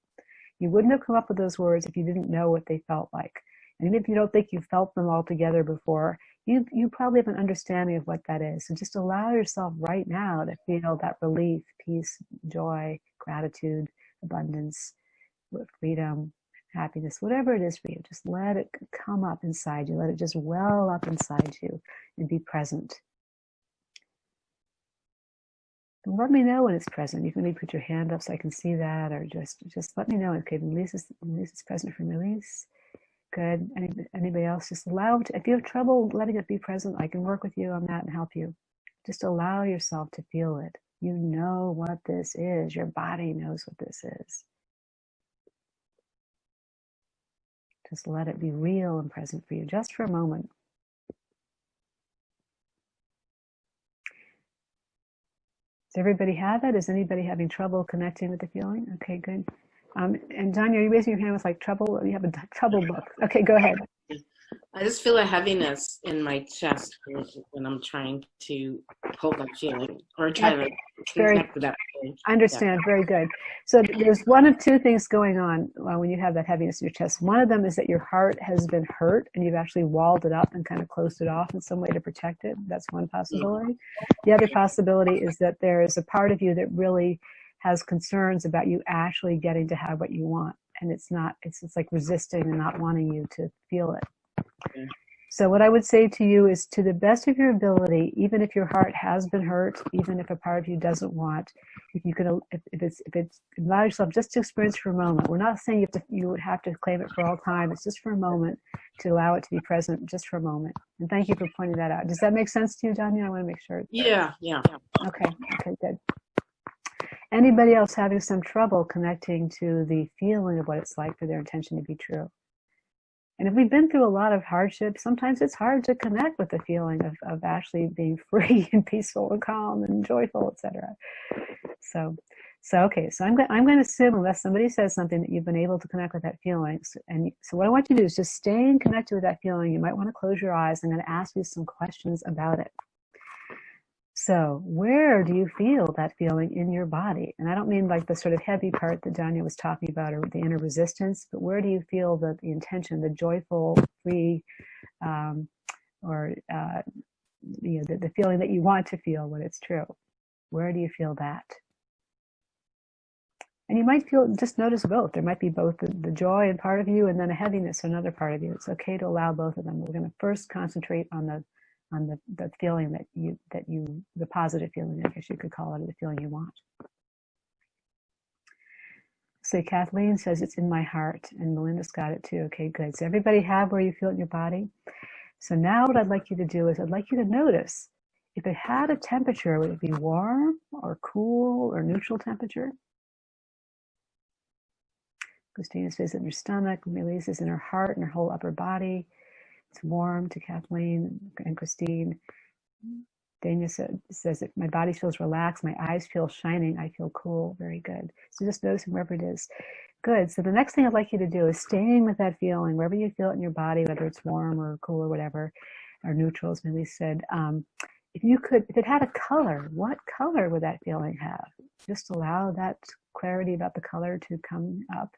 You wouldn't have come up with those words if you didn't know what they felt like. And even if you don't think you felt them all together before, you probably have an understanding of what that is. So just allow yourself right now to feel that relief, peace, joy, gratitude, abundance, freedom, happiness, whatever it is for you. Just let it come up inside you. Let it just well up inside you and be present. And let me know when it's present. You can maybe put your hand up so I can see that, or just let me know. Okay, Melis is present for Melis. Good. Anybody else? Just allow it. If you have trouble letting it be present, I can work with you on that and help you. Just allow yourself to feel it. You know what this is. Your body knows what this is. Just let it be real and present for you, just for a moment. Does everybody have it? Is anybody having trouble connecting with the feeling? Okay, good. And Danya, are you raising your hand with like trouble? You have a trouble book. Okay, go ahead. I just feel a heaviness in my chest when I'm trying to hold that feeling or try to connect with that feeling. I understand. Yeah. Very good. So there's one of two things going on when you have that heaviness in your chest. One of them is that your heart has been hurt and you've actually walled it up and kind of closed it off in some way to protect it. That's one possibility. The other possibility is that there is a part of you that really has concerns about you actually getting to have what you want. And it's like resisting and not wanting you to feel it. Okay. So what I would say to you is, to the best of your ability, even if your heart has been hurt, even if a part of you doesn't want, if it's allow yourself just to experience for a moment. We're not saying you would have to claim it for all time. It's just for a moment to allow it to be present, just for a moment. And thank you for pointing that out. Does that make sense to you, Danya? I want to make sure. Yeah. Okay, good. Anybody else having some trouble connecting to the feeling of what it's like for their intention to be true? And if we've been through a lot of hardship, sometimes it's hard to connect with the feeling of actually being free and peaceful and calm and joyful, etc. So okay. So I'm going to assume, unless somebody says something, that you've been able to connect with that feeling. And so what I want you to do is just stay connected with that feeling. You might want to close your eyes. I'm going to ask you some questions about it. So where do you feel that feeling in your body? And I don't mean like the sort of heavy part that Danya was talking about, or the inner resistance, but where do you feel the intention, the joyful, free, the feeling that you want to feel when it's true? Where do you feel that? And you might just notice both. There might be both the joy and part of you, and then a heaviness, another part of you. It's okay to allow both of them. We're going to first concentrate on the feeling the positive feeling, I guess you could call it, the feeling you want. So Kathleen says it's in my heart, and Melinda's got it too. Okay, good. So everybody have where you feel it in your body. So now what I'd like you to do is I'd like you to notice if it had a temperature, would it be warm or cool or neutral temperature? Christina says in her stomach, Melise is in her heart and her whole upper body. It's warm to Kathleen and Christine. Dana says that my body feels relaxed, my eyes feel shining, I feel cool. Very good. So just noticing wherever it is. Good. So the next thing I'd like you to do is staying with that feeling, wherever you feel it in your body, whether it's warm or cool or whatever, or neutral, as Melise said. If it had a color, what color would that feeling have? Just allow that clarity about the color to come up.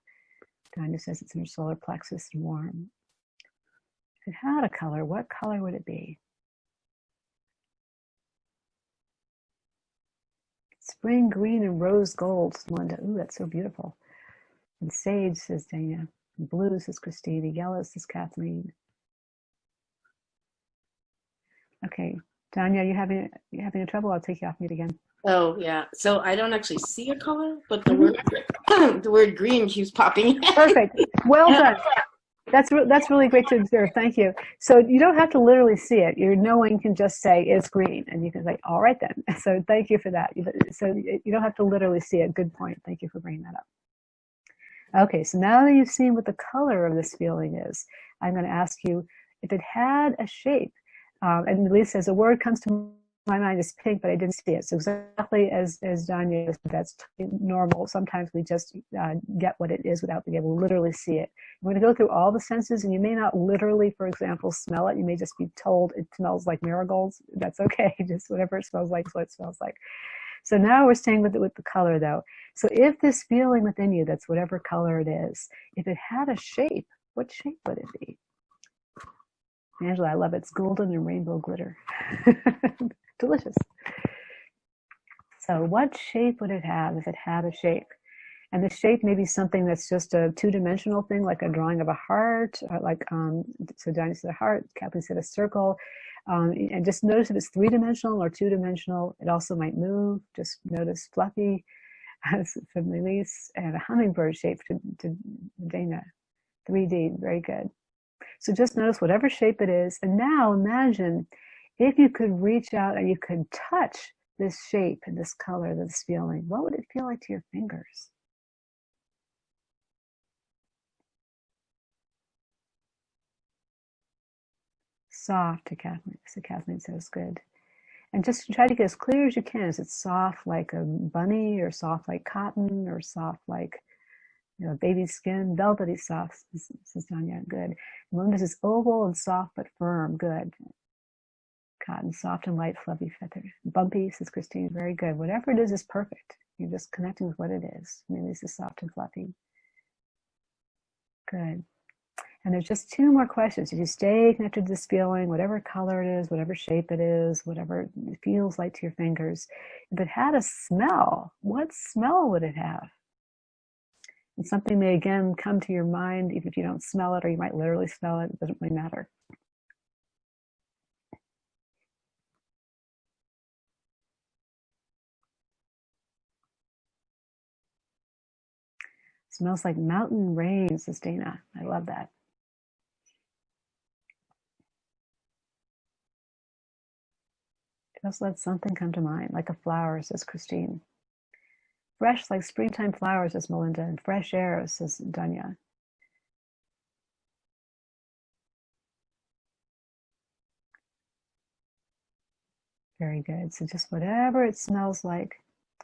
Tanya says it's in your solar plexus and warm. If it had a color, what color would it be? Spring green and rose gold, Linda. Ooh, that's so beautiful. And sage, says Dana. And blue, says Christina. Yellow, says Kathleen. Okay, Tanya, you having trouble? I'll take you off mute again. Oh yeah. So I don't actually see a color, but the word green keeps popping. Perfect. Well done. That's really great to observe. Thank you. So you don't have to literally see it. Your knowing can just say it's green, and you can say, all right then. So thank you for that. So you don't have to literally see it. Good point. Thank you for bringing that up. Okay, so now that you've seen what the color of this feeling is, I'm going to ask you if it had a shape. And Lisa says, a word comes to my mind is pink, but I didn't see it. So exactly as Danya said, that's normal. Sometimes we just get what it is without being able to literally see it. You're going to go through all the senses, and you may not literally, for example, smell it. You may just be told it smells like marigolds. That's okay. Just whatever it smells like is what it smells like. So now we're staying with the color, though. So if this feeling within you, that's whatever color it is, if it had a shape, what shape would it be? Angela, I love it. It's golden and rainbow glitter. Delicious. So what shape would it have if it had a shape? And the shape may be something that's just a two-dimensional thing, like a drawing of a heart, so Diana said a heart, Kathleen said a circle. And just notice if it's three-dimensional or two-dimensional. It also might move. Just notice fluffy, from Elise, and a hummingbird shape to Dana. 3D, very good. So just notice whatever shape it is. And now imagine if you could reach out and you could touch this shape and this color, this feeling, what would it feel like to your fingers? Soft to Kathleen. So Kathleen says good. And just try to get as clear as you can. Is it soft like a bunny, or soft like cotton, or soft like baby skin? Velvety soft, says Tanya. Good. Melinda says oval and soft but firm. Good. Cotton, soft and light, fluffy feather. Bumpy, says Christine. Very good. Whatever it is perfect. You're just connecting with what it is. Maybe this is soft and fluffy. Good. And there's just two more questions. If you stay connected to this feeling, whatever color it is, whatever shape it is, whatever it feels like to your fingers, if it had a smell, what smell would it have? And something may again come to your mind, even if you don't smell it, or you might literally smell it. It doesn't really matter. It smells like mountain rain, says Dana. I love that. Just let something come to mind, like a flower, says Christine. Fresh like springtime flowers, says Melinda, and fresh air, says Danya. Very good. So just whatever it smells like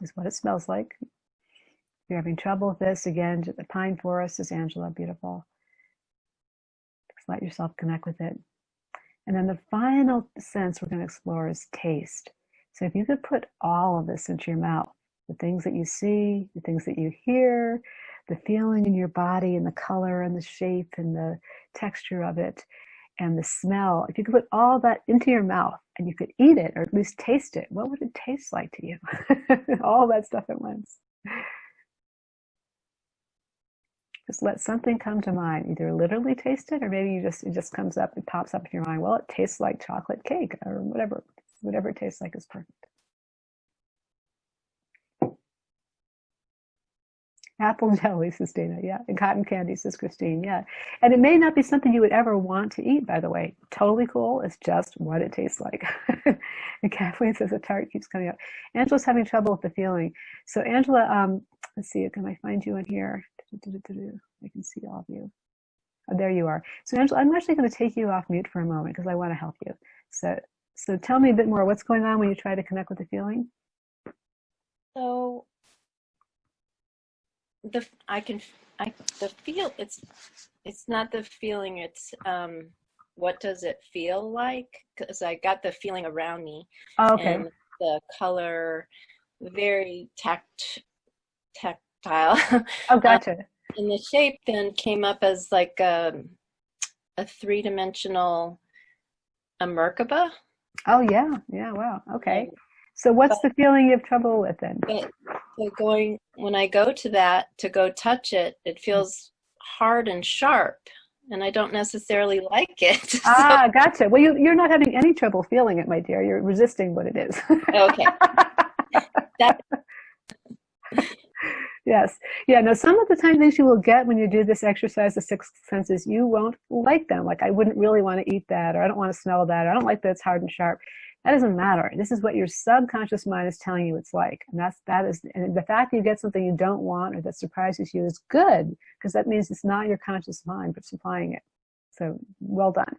is what it smells like. If you're having trouble with this, again, the pine forest, says Angela, beautiful. Just let yourself connect with it. And then the final sense we're going to explore is taste. So if you could put all of this into your mouth, the things that you see, the things that you hear, the feeling in your body and the color and the shape and the texture of it and the smell, if you could put all that into your mouth and you could eat it or at least taste it, what would it taste like to you? All that stuff at once. Just let something come to mind. Either literally taste it, or maybe it just comes up, it pops up in your mind. Well, it tastes like chocolate cake, or whatever. Whatever it tastes like is perfect. Apple jelly, says Dana. Yeah. And cotton candy, says Christine. Yeah. And it may not be something you would ever want to eat, by the way. Totally cool. It's just what it tastes like. And Kathleen says a tart keeps coming up. Angela's having trouble with the feeling. So Angela, let's see, can I find you in here? I can see all of you. Oh, there you are. So Angela, I'm actually going to take you off mute for a moment because I want to help you. So tell me a bit more. What's going on when you try to connect with the feeling? So the feel, it's not the feeling, it's what does it feel like? Because I got the feeling around me. Oh, okay. And the color, very tactile. Oh, gotcha. And the shape then came up as like a three-dimensional Merkaba. Oh yeah, wow, okay. So what's the feeling you have trouble with then? So when I go to that to go touch it, it feels hard and sharp, and I don't necessarily like it. Ah, gotcha. Well, you're not having any trouble feeling it, my dear. You're resisting what it is. Okay. Yes. Yeah, no, some of the time things you will get when you do this exercise, the six senses, you won't like them. Like, I wouldn't really want to eat that, or I don't want to smell that, or I don't like that it's hard and sharp. That doesn't matter. This is what your subconscious mind is telling you it's like. And and the fact that you get something you don't want or that surprises you is good, because that means it's not your conscious mind, but supplying it. So well done.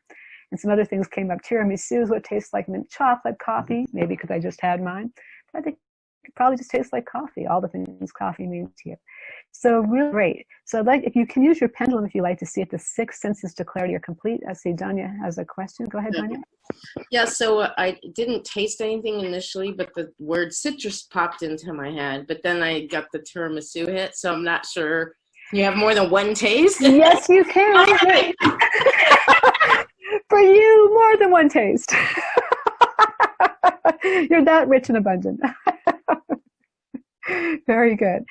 And some other things came up. Tiramisu is what tastes like mint chocolate, coffee, maybe because I just had mine. But I think it probably just tastes like coffee, all the things coffee means to you. So really great. So I'd like, if you can use your pendulum, if you like, to see if the six senses to clarity are complete. I see Danya has a question. Go ahead, Danya. Yeah, so I didn't taste anything initially, but the word citrus popped into my head. But then I got the tiramisu hit, so I'm not sure. You have more than one taste? Yes, you can. For you, more than one taste. You're that rich and abundant. Very good.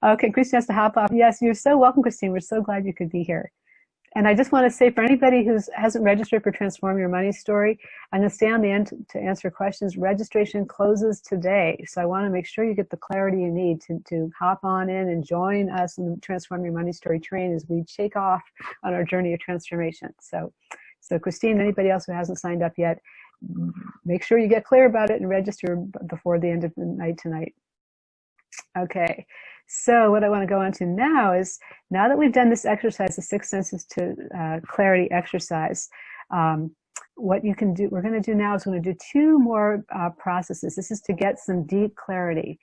Okay, Christine has to hop off. Yes, you're so welcome, Christine. We're so glad you could be here. And I just want to say, for anybody who hasn't registered for Transform Your Money Story, I'm going to stay on the end to answer questions. Registration closes today. So I want to make sure you get the clarity you need to hop on in and join us in the Transform Your Money Story train as we take off on our journey of transformation. So Christine, anybody else who hasn't signed up yet, make sure you get clear about it and register before the end of the night tonight. Okay, so what I want to go on to now is, now that we've done this exercise, the six senses to clarity exercise, what you can do, we're going to do now is we're going to do two more processes. This is to get some deep clarity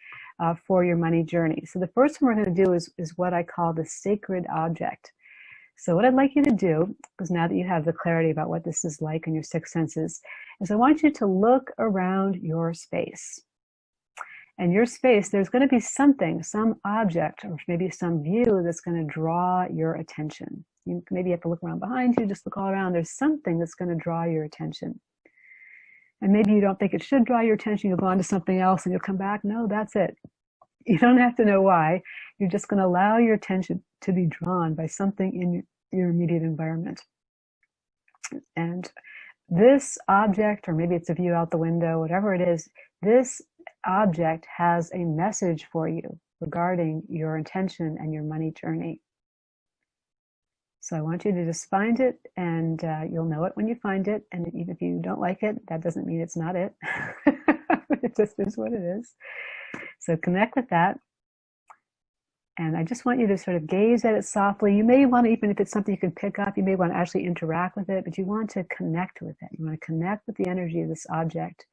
for your money journey. So the first one we're going to do is what I call the sacred object. So what I'd like you to do, because now that you have the clarity about what this is like in your six senses, is I want you to look around your space. And your space, there's going to be something, some object, or maybe some view that's going to draw your attention. You maybe have to look around behind you, just look all around. There's something that's going to draw your attention. And maybe you don't think it should draw your attention. You'll go on to something else and you'll come back. No, that's it. You don't have to know why. You're just going to allow your attention to be drawn by something in your immediate environment. And this object, or maybe it's a view out the window, whatever it is, this object has a message for you regarding your intention and your money journey. So I want you to just find it, and you'll know it when you find it. And even if you don't like it, that doesn't mean it's not it. It just is what it is. So connect with that. And I just want you to sort of gaze at it softly. You may want to, even if it's something you can pick up, you may want to actually interact with it, but you want to connect with it. You want to connect with the energy of this object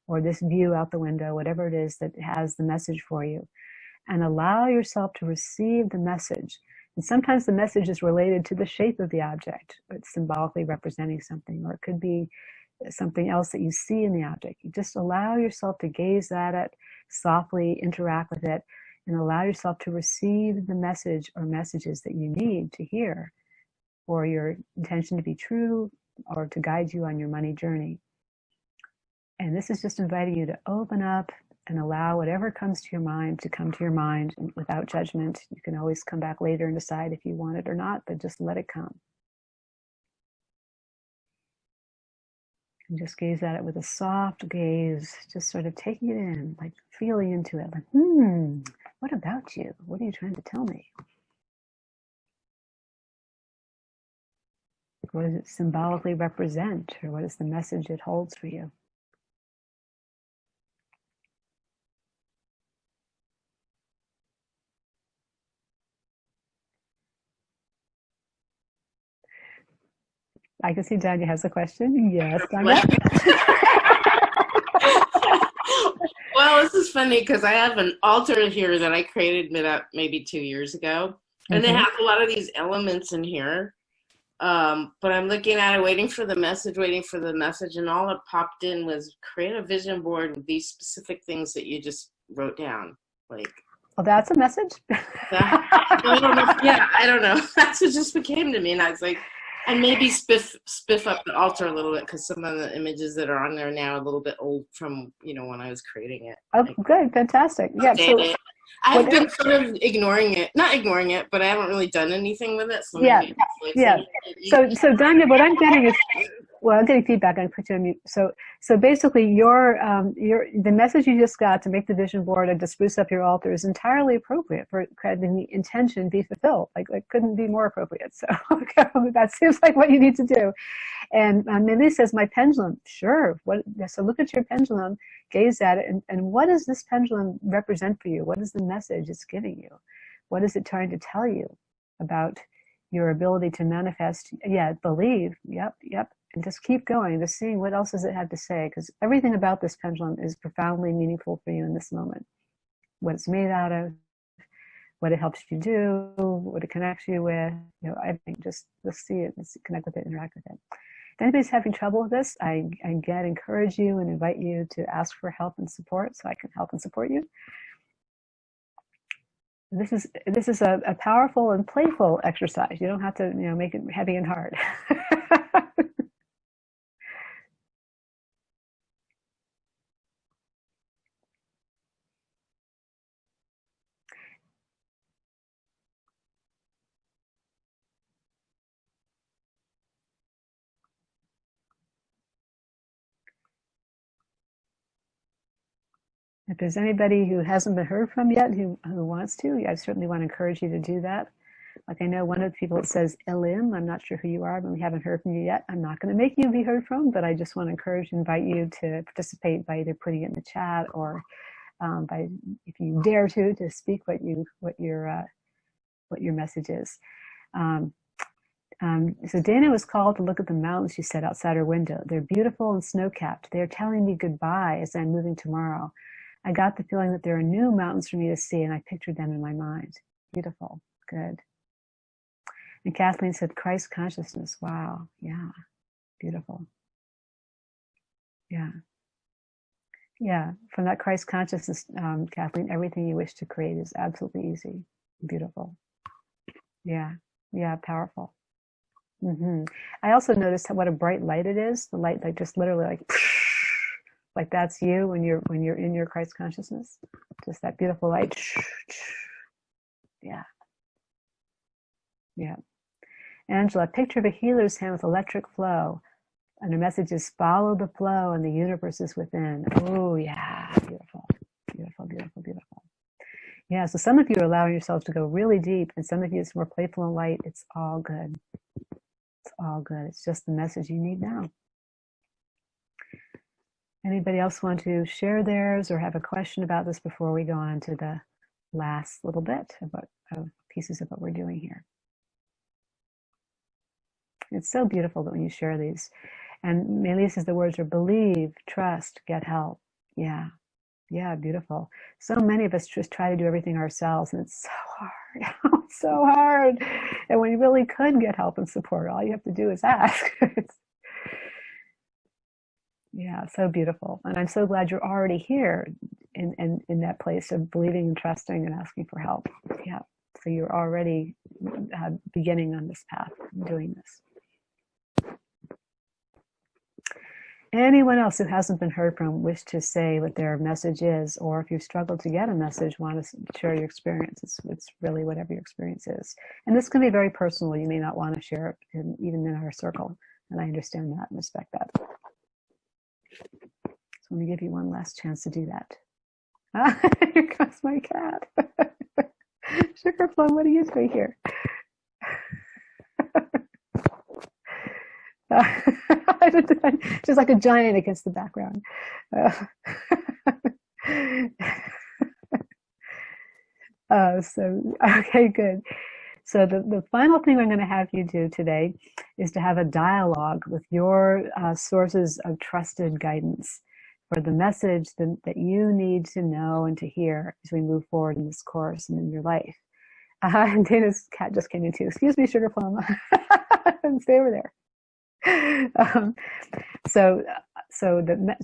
or this view out the window, whatever it is that has the message for you, and allow yourself to receive the message. And sometimes the message is related to the shape of the object. It's symbolically representing something, or it could be something else that you see in the object. You just allow yourself to gaze at it, softly interact with it, and allow yourself to receive the message or messages that you need to hear for your intention to be true or to guide you on your money journey. And this is just inviting you to open up and allow whatever comes to your mind to come to your mind without judgment. You can always come back later and decide if you want it or not, but just let it come. And just gaze at it with a soft gaze, just sort of taking it in, like feeling into it, like, What about you? What are you trying to tell me? What does it symbolically represent, or what is the message it holds for you? I can see Danya has a question. Yes, Danya. Well, this is funny because I have an altar here that I created maybe 2 years ago, and it has a lot of these elements in here. But I'm looking at it, waiting for the message, and all it popped in was create a vision board with these specific things that you just wrote down. Like, well, that's a message. I don't know. That's what just came to me, and I was like, and maybe spiff up the altar a little bit because some of the images that are on there now are a little bit old from when I was creating it. Oh, like, good, fantastic. Yeah, so I've been sort of not ignoring it, but I haven't really done anything with it. So yeah. So Danya, what I'm getting is, well, I'm getting feedback. I put you on mute. So basically, the message you just got to make the vision board and to spruce up your altar is entirely appropriate for having the intention be fulfilled. Like couldn't be more appropriate. So that seems like what you need to do. And Millie says, my pendulum. Sure. So look at your pendulum, gaze at it, and what does this pendulum represent for you? What is the message it's giving you? What is it trying to tell you about your ability to manifest? Yeah, believe. Yep. And just keep going, just seeing what else does it have to say, because everything about this pendulum is profoundly meaningful for you in this moment. What it's made out of, what it helps you do, what it connects you with. I think just see it, connect with it, interact with it. If anybody's having trouble with this, I again encourage you and invite you to ask for help and support so I can help and support you. This is a powerful and playful exercise. You don't have to make it heavy and hard. If there's anybody who hasn't been heard from yet who wants to, I certainly want to encourage you to do that. Like I know one of the people that says Elim, I'm not sure who you are, but we haven't heard from you yet. I'm not going to make you be heard from, but I just want to invite you to participate by either putting it in the chat or by, if you dare to speak what your message is. So Dana was called to look at the mountains she said outside her window. They're beautiful and snow-capped. They're telling me goodbye as I'm moving tomorrow. I got the feeling that there are new mountains for me to see, and I pictured them in my mind. Beautiful. Good. And Kathleen said, Christ consciousness. Wow. Yeah. Beautiful. Yeah. Yeah. From that Christ consciousness, Kathleen, everything you wish to create is absolutely easy. Beautiful. Yeah. Yeah. Powerful. I also noticed what a bright light it is. The light, like just literally like that's you when you're in your Christ consciousness. Just that beautiful light. Yeah. Yeah. Angela, picture of a healer's hand with electric flow. And the message is follow the flow and the universe is within. Oh, yeah. Beautiful. Beautiful, beautiful, beautiful. Yeah, so some of you are allowing yourselves to go really deep, and some of you it's more playful and light. It's all good. It's all good. It's just the message you need now. Anybody else want to share theirs or have a question about this before we go on to the last little bit of pieces of what we're doing here? It's so beautiful that when you share these. And Melia says the words are believe, trust, get help. Yeah. Yeah, beautiful. So many of us just try to do everything ourselves, and it's so hard. It's so hard. And when you really could get help and support, all you have to do is ask. Yeah, so beautiful. And I'm so glad you're already here in that place of believing and trusting and asking for help. Yeah, so you're already beginning on this path, doing this. Anyone else who hasn't been heard from wish to say what their message is, or if you've struggled to get a message, want to share your experience. It's really whatever your experience is. And this can be very personal. You may not want to share it even in our circle. And I understand that and respect that. So let me give you one last chance to do that. Here comes my cat. Sugar Plum, what are you doing here? Just like a giant against the background. Okay, good. So the final thing I'm going to have you do today is to have a dialogue with your sources of trusted guidance for the message that you need to know and to hear as we move forward in this course and in your life. And Dana's cat just came in too. Excuse me, Sugar Plum. Stay over there. So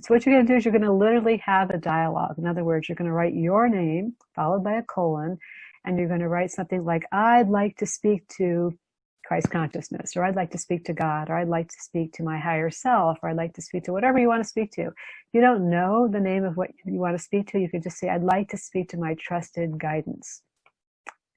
what you're going to do is you're going to literally have a dialogue. In other words, you're going to write your name followed by a colon, and you're going to write something like, I'd like to speak to Christ consciousness, or I'd like to speak to God, or I'd like to speak to my higher self, or I'd like to speak to whatever you want to speak to. If you don't know the name of what you want to speak to, you could just say, I'd like to speak to my trusted guidance,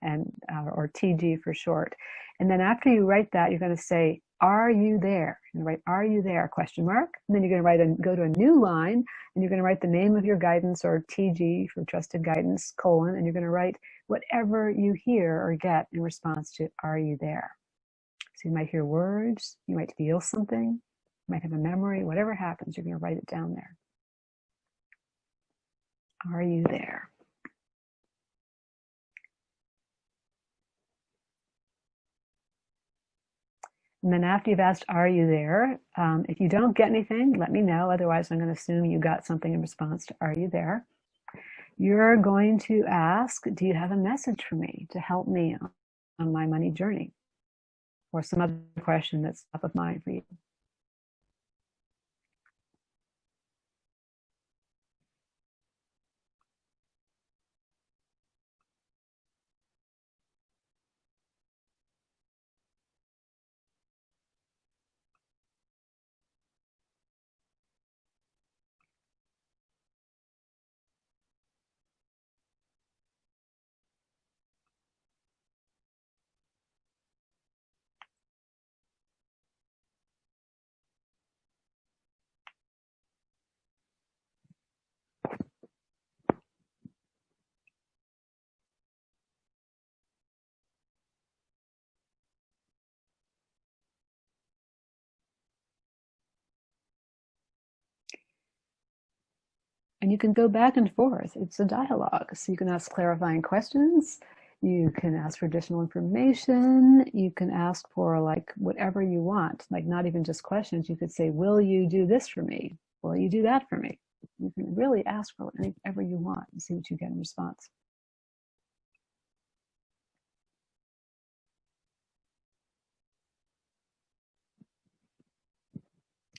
and or TG for short. And then after you write that, you're going to say, are you there? You're going to write, are you there? Question mark. And then you're going to go to a new line, and you're going to write the name of your guidance, or TG for trusted guidance, colon, and you're going to write whatever you hear or get in response to, are you there? So you might hear words, you might feel something, you might have a memory, whatever happens, you're going to write it down there. Are you there? And then after you've asked, are you there? If you don't get anything, let me know. Otherwise, I'm going to assume you got something in response to, are you there? You're going to ask, do you have a message for me to help me on my money journey? Or some other question that's top of mind for you. And you can go back and forth. It's a dialogue. So you can ask clarifying questions. You can ask for additional information. You can ask for like whatever you want, like not even just questions. You could say, will you do this for me? Will you do that for me? You can really ask for whatever you want and see what you get in response.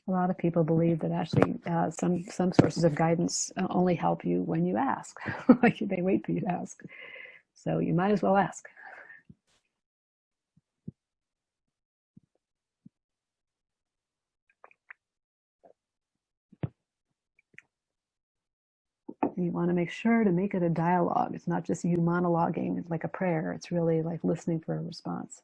A lot of people believe that actually some sources of guidance only help you when you ask. Like they wait for you to ask. So you might as well ask. And you want to make sure to make it a dialogue. It's not just you monologuing. It's like a prayer. It's really like listening for a response.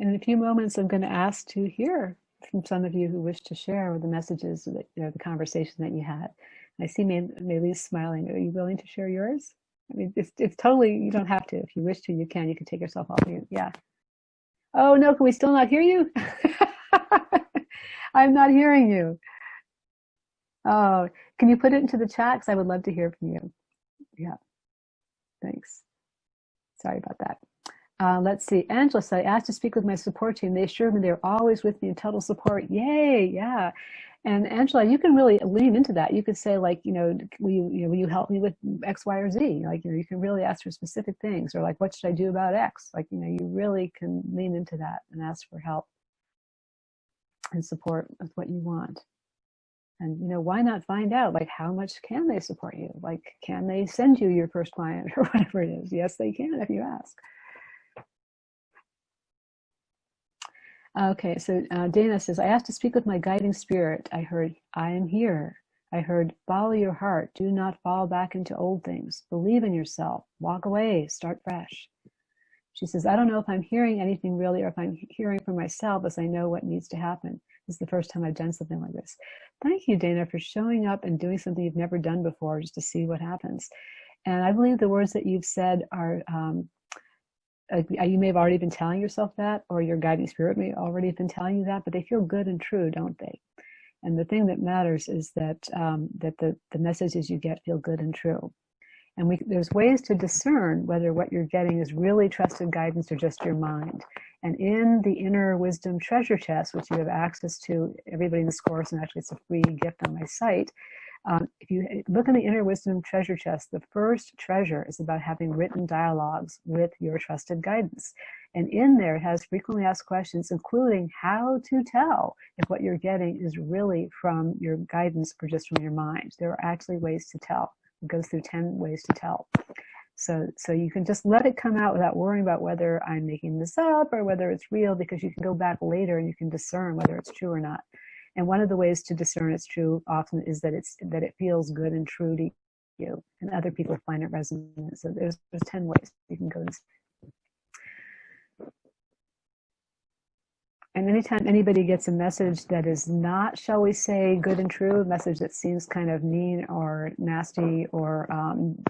And in a few moments, I'm going to ask to hear from some of you who wish to share the messages that, the conversation that you had. I see Maylee's smiling. Are you willing to share yours? I mean, it's totally, you don't have to. If you wish to, you can. You can take yourself off mute. Yeah. Oh, no, can we still not hear you? I'm not hearing you. Oh, can you put it into the chat? Because I would love to hear from you. Yeah, thanks. Sorry about that. Let's see. Angela said, I asked to speak with my support team. They assured me they're always with me in total support. Yay. Yeah. And Angela, you can really lean into that. You could say, like, will you help me with X, Y, or Z? Like, you can really ask for specific things, or like, what should I do about X? Like, you really can lean into that and ask for help and support with what you want. And, why not find out, like, how much can they support you? Like, can they send you your first client or whatever it is? Yes, they can if you ask. Okay, so Dana says, I asked to speak with my guiding spirit. I heard, I am here. I heard, follow your heart. Do not fall back into old things. Believe in yourself. Walk away. Start fresh. She says, I don't know if I'm hearing anything really, or if I'm hearing for myself, as I know what needs to happen. This is the first time I've done something like this. Thank you, Dana, for showing up and doing something you've never done before, just to see what happens. And I believe the words that you've said are, you may have already been telling yourself that, or your guiding spirit may already have been telling you that, but they feel good and true, don't they? And the thing that matters is that the messages you get feel good and true. And there's ways to discern whether what you're getting is really trusted guidance or just your mind. And in the Inner Wisdom Treasure Chest, which you have access to, everybody in this course, and actually it's a free gift on my site, if you look in the Inner Wisdom Treasure Chest, the first treasure is about having written dialogues with your trusted guidance. And in there, it has frequently asked questions, including how to tell if what you're getting is really from your guidance or just from your mind. There are actually ways to tell. It goes through 10 ways to tell. So you can just let it come out without worrying about whether I'm making this up or whether it's real, because you can go back later and you can discern whether it's true or not. And one of the ways to discern it's true often is that it feels good and true to you, and other people find it resonant. So there's 10 ways you can go. And anytime anybody gets a message that is not, shall we say, good and true, a message that seems kind of mean or nasty or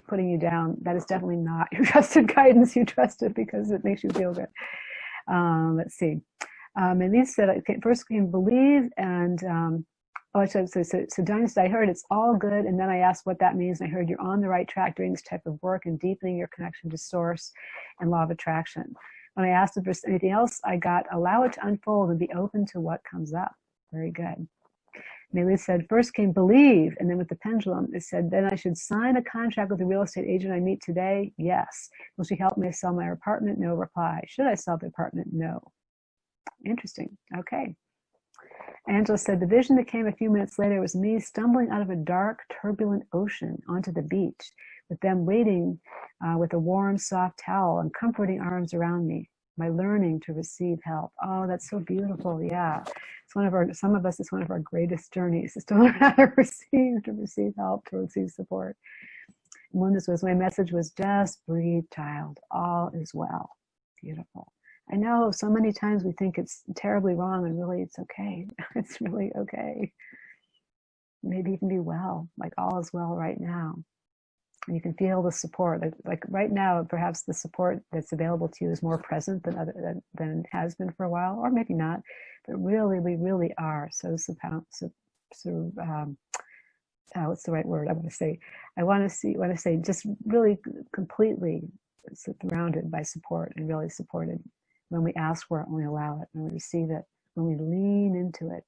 putting you down, that is definitely not your trusted guidance. You trust it because it makes you feel good. Let's see. And these said, first came believe, and so Diane said, I heard it's all good, and then I asked what that means, and I heard you're on the right track doing this type of work and deepening your connection to source and law of attraction. When I asked if there's anything else, I got allow it to unfold and be open to what comes up. Very good. Maylee said, first came believe, and then with the pendulum, it said, then I should sign a contract with the real estate agent I meet today? Yes. Will she help me sell my apartment? No reply. Should I sell the apartment? No. Interesting. Okay. Angela said, the vision that came a few minutes later was me stumbling out of a dark, turbulent ocean onto the beach, with them waiting with a warm, soft towel and comforting arms around me. My learning to receive help. Oh, that's so beautiful. Yeah. It's some of us, it's one of our greatest journeys, is to learn how to receive help, to receive support. And my message was just breathe, child. All is well. Beautiful. I know so many times we think it's terribly wrong, and really it's okay. It's really okay. Maybe even be well, like all is well right now. And you can feel the support. Like right now, perhaps the support that's available to you is more present than it has been for a while, or maybe not. But really, we really are what's the right word I want to say? I want to say just really completely surrounded by support and really supported. When we ask for it, when we allow it, when we receive it, when we lean into it.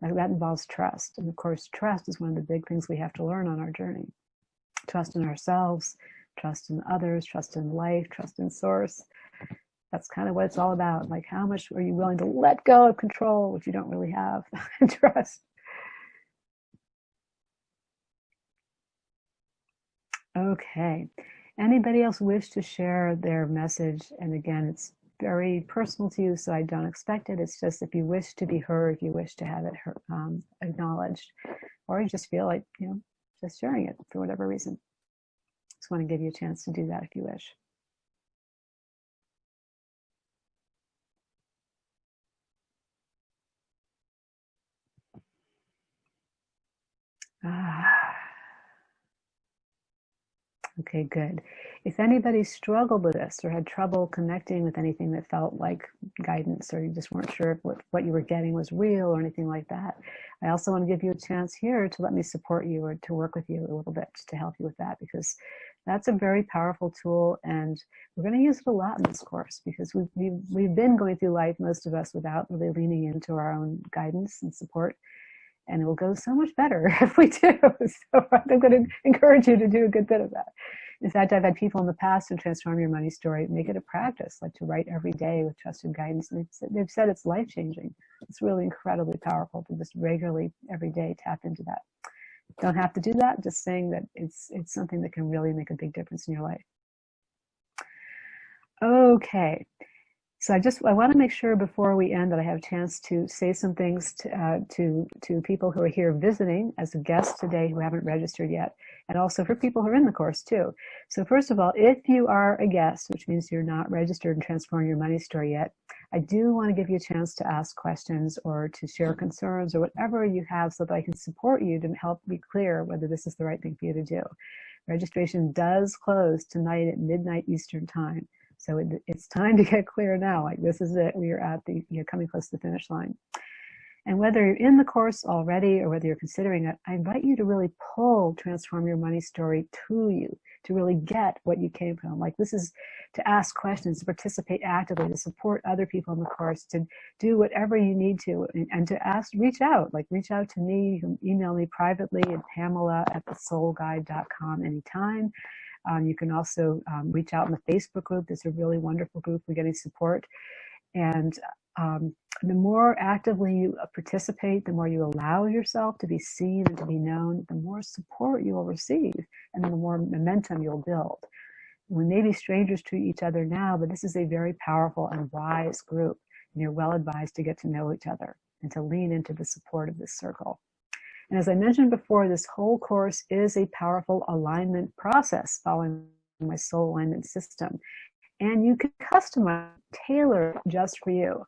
That involves trust. And of course, trust is one of the big things we have to learn on our journey. Trust in ourselves, trust in others, trust in life, trust in source. That's kind of what it's all about. Like, how much are you willing to let go of control, which you don't really have, and trust? Okay. Anybody else wish to share their message? And again, it's very personal to you, so I don't expect it. It's just if you wish to be heard, if you wish to have it acknowledged, or you just feel like, just sharing it for whatever reason. Just want to give you a chance to do that if you wish. Okay, good. If anybody struggled with this or had trouble connecting with anything that felt like guidance, or you just weren't sure if what you were getting was real or anything like that, I also want to give you a chance here to let me support you or to work with you a little bit to help you with that, because That's a very powerful tool, and we're going to use it a lot in this course because we've been going through life, most of us, without really leaning into our own guidance and support. And it will go so much better if we do. So I'm going to encourage you to do a good bit of that. In fact, I've had people in the past who transform your money story, make it a practice, like to write every day with trusted guidance. And they've said it's life-changing. It's really incredibly powerful to just regularly, every day, tap into that. Don't have to do that, just saying that it's something that can really make a big difference in your life. Okay. So I want to make sure before we end that I have a chance to say some things to people who are here visiting as a guest today who haven't registered yet, and also for people who are in the course too. So first of all, if you are a guest, which means you're not registered in Transform Your Money Story yet, I do want to give you a chance to ask questions or to share concerns or whatever you have so that I can support you to help be clear whether this is the right thing for you to do. Registration does close tonight at midnight Eastern time. So it's time to get clear now. Like, this is it. We are at you're coming close to the finish line. And whether you're in the course already or whether you're considering it, I invite you to really pull Transform Your Money Story to you, to really get what you came from. Like, this is to ask questions, to participate actively, to support other people in the course, to do whatever you need to, and to reach out to me. You can email me privately at pamela@thesoulguide.com anytime. You can also reach out in the Facebook group. It's a really wonderful group. We're getting support. And the more actively you participate, the more you allow yourself to be seen and to be known, the more support you will receive, and the more momentum you'll build. We may be strangers to each other now, but this is a very powerful and wise group, and you're well advised to get to know each other and to lean into the support of this circle. And as I mentioned before, this whole course is a powerful alignment process following my soul alignment system. And you can customize, tailor it just for you.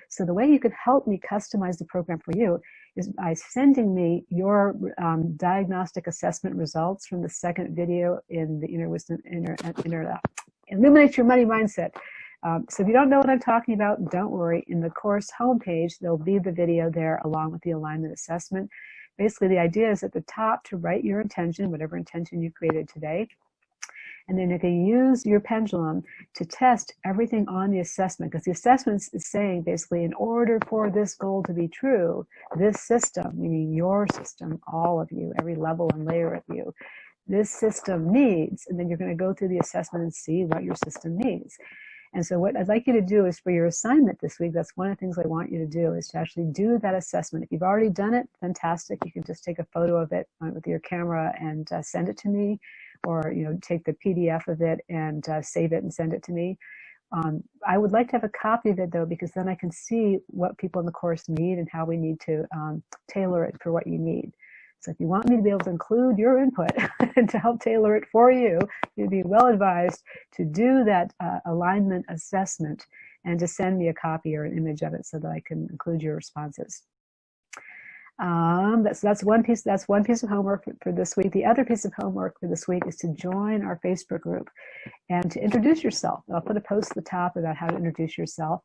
So the way you can help me customize the program for you is by sending me your diagnostic assessment results from the second video in the Illuminate Your Money Mindset. So if you don't know what I'm talking about, don't worry. In the course homepage, there'll be the video there along with the alignment assessment. Basically, the idea is at the top to write your intention, whatever intention you created today. And then you can use your pendulum to test everything on the assessment, because the assessment is saying basically, in order for this goal to be true, this system, meaning your system, all of you, every level and layer of you, this system needs, and then you're going to go through the assessment and see what your system needs. And so what I'd like you to do is, for your assignment this week, that's one of the things I want you to do, is to actually do that assessment. If you've already done it, fantastic. You can just take a photo of it with your camera and send it to me, or take the PDF of it and save it and send it to me. I would like to have a copy of it, though, because then I can see what people in the course need and how we need to tailor it for what you need. So if you want me to be able to include your input and to help tailor it for you, you'd be well advised to do that alignment assessment and to send me a copy or an image of it so that I can include your responses. That's one piece. That's one piece of homework for this week. The other piece of homework for this week is to join our Facebook group and to introduce yourself. I'll put a post at the top about how to introduce yourself.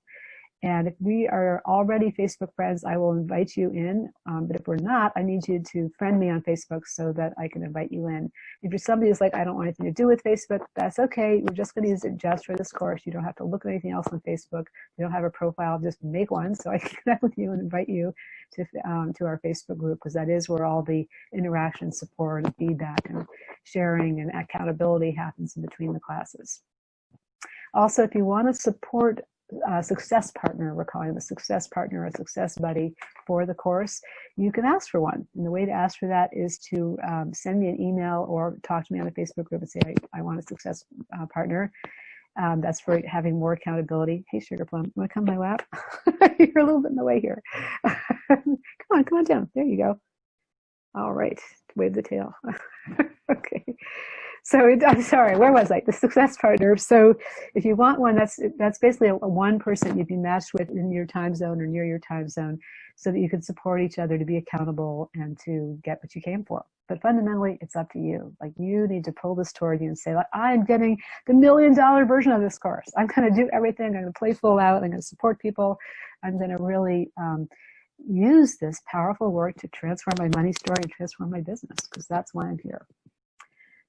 And if we are already Facebook friends, I will invite you in. But if we're not, I need you to friend me on Facebook so that I can invite you in. If you're somebody who's like, I don't want anything to do with Facebook, that's okay. We're just going to use it just for this course. You don't have to look at anything else on Facebook. You don't have a profile, just make one so I can connect with you and invite you to our Facebook group, because that is where all the interaction, support, and feedback and sharing and accountability happens in between the classes. Also, if you want to support success partner, we're calling them a success partner or a success buddy for the course, you can ask for one. And the way to ask for that is to send me an email or talk to me on the Facebook group and say, I want a success partner. That's for having more accountability. Hey, Sugar Plum, want to come to my lap? You're a little bit in the way here. Come on down. There you go. All right, wave the tail. Okay. So I'm sorry, where was I? The success partner. So if you want one, that's basically a one person you'd be matched with in your time zone or near your time zone, so that you can support each other to be accountable and to get what you came for. But fundamentally, it's up to you. Like, you need to pull this toward you and say, like, I'm getting the $1 million version of this course. I'm going to do everything. I'm going to play full out. I'm going to support people. I'm going to really use this powerful work to transform my money story and transform my business, because that's why I'm here.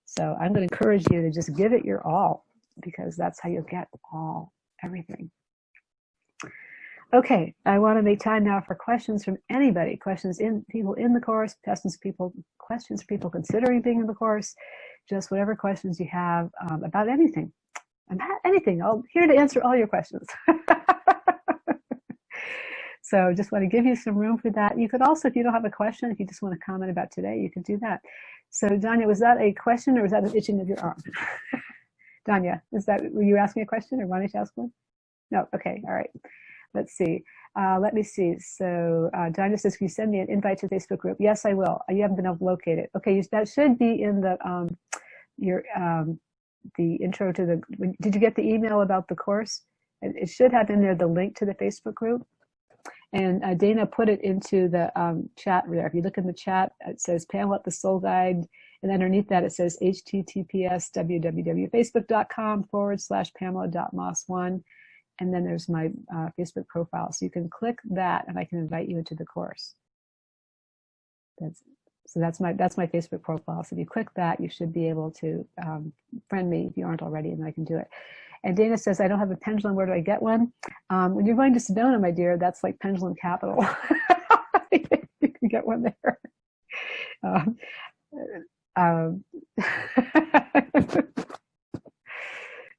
So I'm going to encourage you to just give it your all, because that's how you'll get everything. Okay, I want to make time now for questions from anybody. People in the course, questions people considering being in the course, just whatever questions you have about anything. I'm here to answer all your questions. So just want to give you some room for that. You could also, if you don't have a question, if you just want to comment about today, you can do that. So Danya, was that a question or was that an itching of your arm? Danya, were you asking a question or wanted to ask one? No, okay, all right. Let's see. Let me see. So Danya says, can you send me an invite to the Facebook group? Yes, I will. You haven't been able to locate it. Okay, that should be in the the intro to the. Did you get the email about the course? It should have in there the link to the Facebook group. And Dana put it into the chat there. If you look in the chat, it says Pamela at the Soul Guide. And underneath that, it says https://facebook.com/pamela.moss1. And then there's my Facebook profile. So you can click that and I can invite you into the course. That's my Facebook profile. So if you click that, you should be able to friend me if you aren't already, and I can do it. And Dana says, I don't have a pendulum. Where do I get one? When you're going to Sedona, my dear, that's like pendulum capital. You can get one there.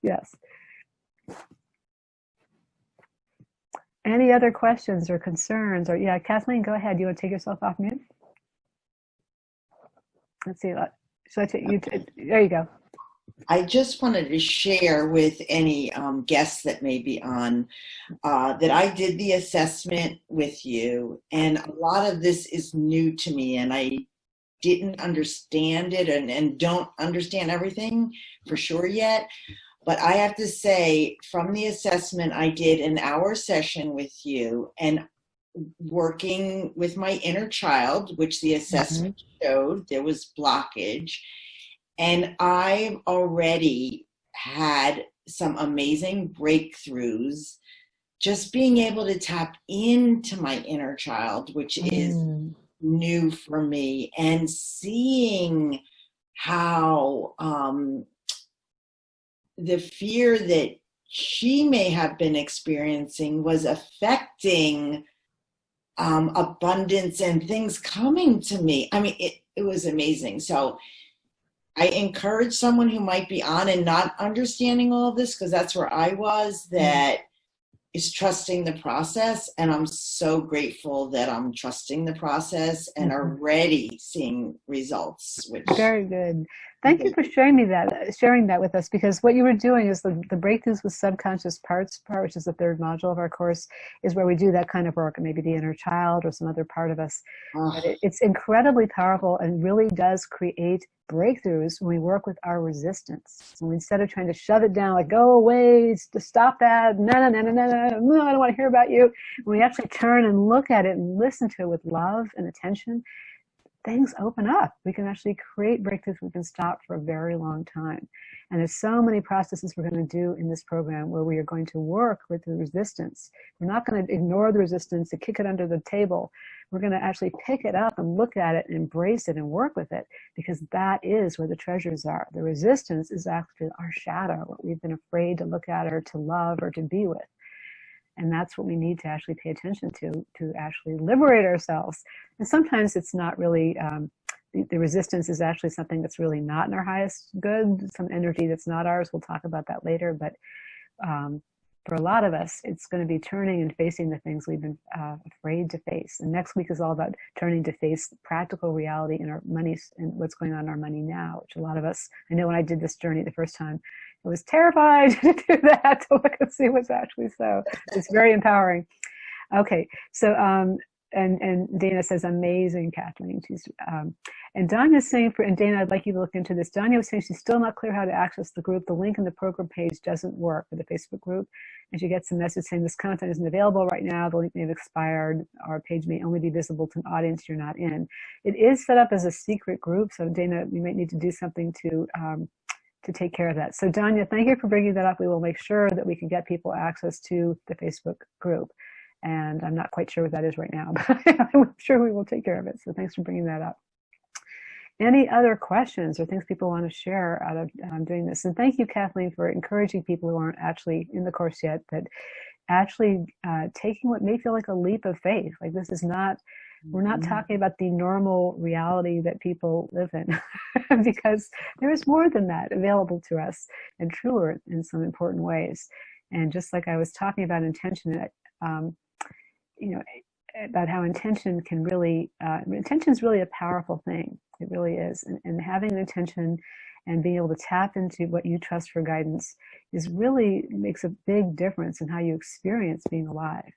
Yes. Any other questions or concerns? Or yeah, Kathleen, go ahead. You want to take yourself off mute? Let's see. Should I take you? There you go. I just wanted to share with any guests that may be on that I did the assessment with you, and a lot of this is new to me, and I didn't understand it and don't understand everything for sure yet. But I have to say, from the assessment, I did an hour session with you and working with my inner child, which the assessment showed there was blockage. And I've already had some amazing breakthroughs just being able to tap into my inner child, which is new for me, and seeing how the fear that she may have been experiencing was affecting abundance and things coming to me. I mean, it was amazing. So I encourage someone who might be on and not understanding all of this, because that's where I was, that is trusting the process. And I'm so grateful that I'm trusting the process and already seeing results. Which very good. Thank you for sharing that with us, because what you were doing is the breakthroughs with subconscious parts part, which is the third module of our course, is where we do that kind of work, and maybe the inner child or some other part of us. But it's incredibly powerful and really does create breakthroughs when we work with our resistance. So instead of trying to shove it down, like, go away, to stop that, no, I don't want to hear about you. When we actually turn and look at it and listen to it with love and attention, things open up. We can actually create breakthroughs we can stop for a very long time. And there's so many processes we're going to do in this program where we are going to work with the resistance. We're not going to ignore the resistance and kick it under the table. We're going to actually pick it up and look at it and embrace it and work with it, because that is where the treasures are. The resistance is actually our shadow, what we've been afraid to look at or to love or to be with. And that's what we need to actually pay attention to actually liberate ourselves. And sometimes it's not really, the resistance is actually something that's really not in our highest good, some energy that's not ours. We'll talk about that later. But for a lot of us, it's going to be turning and facing the things we've been afraid to face. And next week is all about turning to face practical reality in our money and what's going on in our money now, which a lot of us, I know when I did this journey the first time, I was terrified to do that, to look and see what's actually so. It's very empowering. Okay, so and Dana says, amazing, Kathleen. She's and Danya's saying, and Dana, I'd like you to look into this. Danya was saying she's still not clear how to access the group. The link in the program page doesn't work for the Facebook group, and she gets a message saying this content isn't available right now. The link may have expired. Our page may only be visible to an audience you're not in. It is set up as a secret group, so Dana, you might need to do something to take care of that. So Danya, thank you for bringing that up. We will make sure that we can get people access to the Facebook group. And I'm not quite sure what that is right now, but I'm sure we will take care of it. So thanks for bringing that up. Any other questions or things people want to share out of doing this? And thank you, Kathleen, for encouraging people who aren't actually in the course yet, that actually taking what may feel like a leap of faith. Like this is not, we're not talking about the normal reality that people live in, because there is more than that available to us and truer in some important ways. And just like I was talking about intention, you know, about how intention can really, intention is really a powerful thing. It really is. And having an intention and being able to tap into what you trust for guidance is really makes a big difference in how you experience being alive.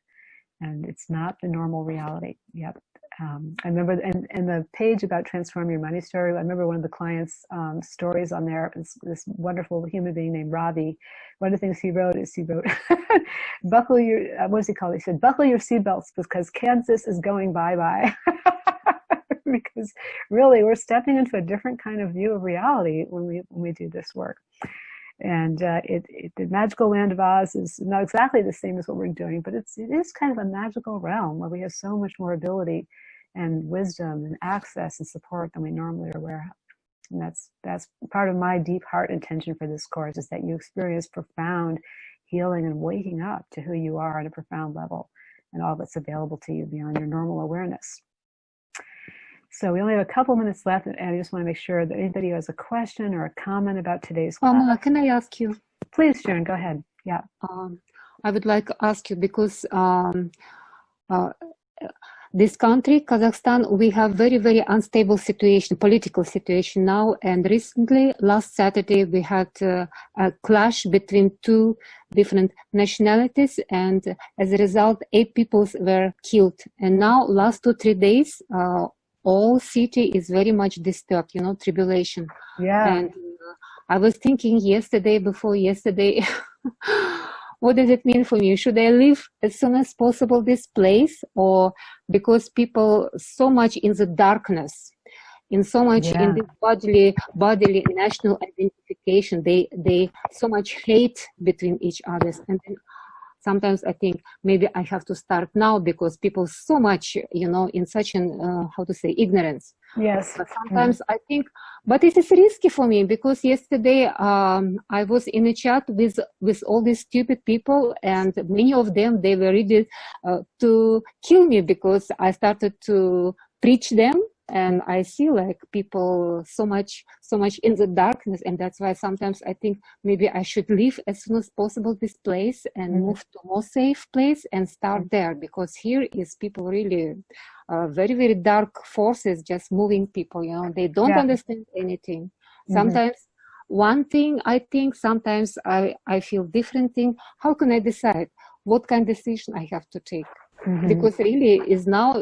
And it's not the normal reality. Yep. I remember in the page about Transform Your Money Story, I remember one of the clients' stories on there, this wonderful human being named Ravi. One of the things he wrote is buckle your, what does he call it? He said, buckle your seatbelts because Kansas is going bye-bye. Because really we're stepping into a different kind of view of reality when we do this work. And the magical land of Oz is not exactly the same as what we're doing, but it is kind of a magical realm where we have so much more ability and wisdom and access and support than we normally are aware of. And that's part of my deep heart intention for this course, is that you experience profound healing and waking up to who you are on a profound level and all that's available to you beyond your normal awareness. So we only have a couple minutes left, and I just want to make sure that anybody who has a question or a comment about today's class. Can I ask you? Please, Sharon, go ahead. Yeah. I would like to ask you because this country, Kazakhstan, we have very, very unstable situation, political situation now. And recently, last Saturday, we had a clash between two different nationalities. And as a result, 8 people were killed. And now, last 2-3 days, all city is very much disturbed, you know, tribulation. Yeah. And I was thinking before yesterday, what does it mean for me? Should I leave as soon as possible this place, or because people so much in the darkness, in so much in this bodily national identification, they so much hate between each other. And then sometimes I think maybe I have to start now because people so much, you know, in such an, ignorance. Yes. But sometimes I think, but it is risky for me because yesterday I was in a chat with all these stupid people, and many of them, they were ready to kill me because I started to preach them. And I see like people so much in the darkness, and that's why sometimes I think maybe I should leave as soon as possible this place and move to a more safe place and start there, because here is people really very, very dark forces just moving people, you know, they don't understand anything. Sometimes one thing I think, sometimes I feel different thing. How can I decide what kind of decision I have to take? Because really is now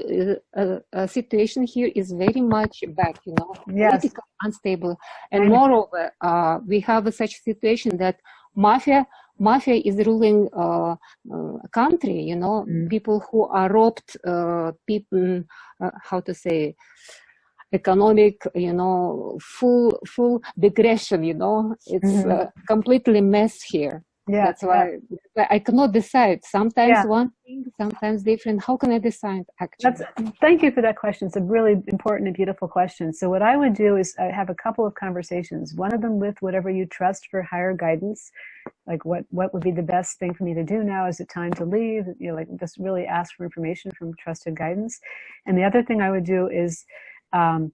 a situation here is very much bad, you know, politically unstable. And moreover, we have such situation that mafia is ruling a country, you know, people who are robbed, people, how to say, economic, you know, full digression, you know, it's completely mess here. Yeah, that's why I cannot decide. Sometimes one thing, sometimes different. How can I decide, actually? Thank you for that question. It's a really important and beautiful question. So what I would do is have a couple of conversations. One of them with whatever you trust for higher guidance, like what would be the best thing for me to do now? Is it time to leave? You know, like just really ask for information from trusted guidance. And the other thing I would do is you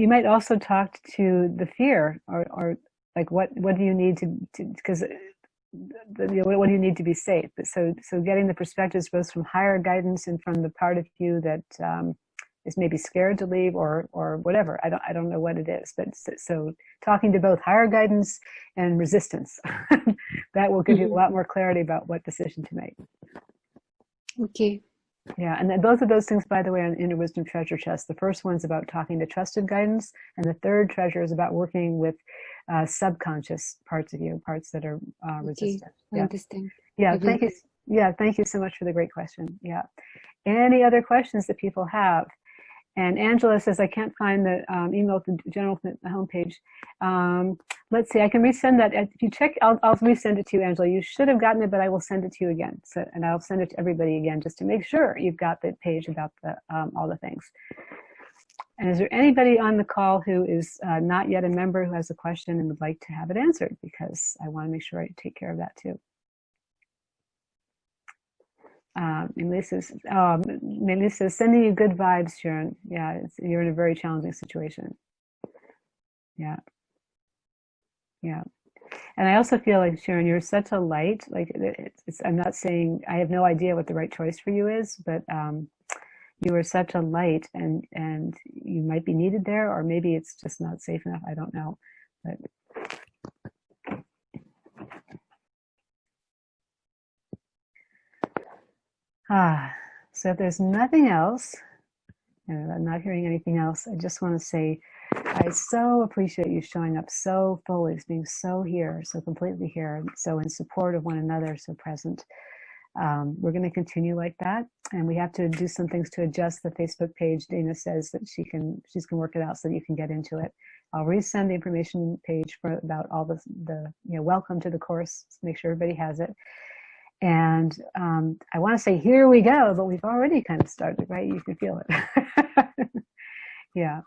might also talk to the fear or like what do you need to because what do you need to be safe? So getting the perspectives both from higher guidance and from the part of you that is maybe scared to leave or whatever. I don't know what it is, but so talking to both higher guidance and resistance, that will give you a lot more clarity about what decision to make. Okay. Yeah, and then both of those things, by the way, on Inner Wisdom Treasure Chest. The first one's about talking to trusted guidance, and the third treasure is about working with subconscious parts of you, parts that are resistant. I understand. Yeah, thank you. Yeah, thank you so much for the great question. Yeah. Any other questions that people have? And Angela says, I can't find the email at the general homepage. Let's see, I can resend that. If you check, I'll resend it to you, Angela. You should have gotten it, but I will send it to you again. So, and I'll send it to everybody again just to make sure you've got the page about the all the things. And is there anybody on the call who is not yet a member who has a question and would like to have it answered? Because I want to make sure I take care of that too. Melissa, sending you good vibes, Sharon. Yeah, you're in a very challenging situation. Yeah. Yeah. And I also feel like, Sharon, you're such a light. Like, I'm not saying, I have no idea what the right choice for you is, but you are such a light, and you might be needed there, or maybe it's just not safe enough. I don't know. But so if there's nothing else, and I'm not hearing anything else, I just want to say I so appreciate you showing up so fully, being so here, so completely here, so in support of one another, so present. We're going to continue like that, and we have to do some things to adjust the Facebook page. Dana says that she's going to work it out so that you can get into it. I'll resend the information page about all the welcome to the course. Make sure everybody has it. And I want to say, here we go, but we've already kind of started, right? You can feel it. Yeah.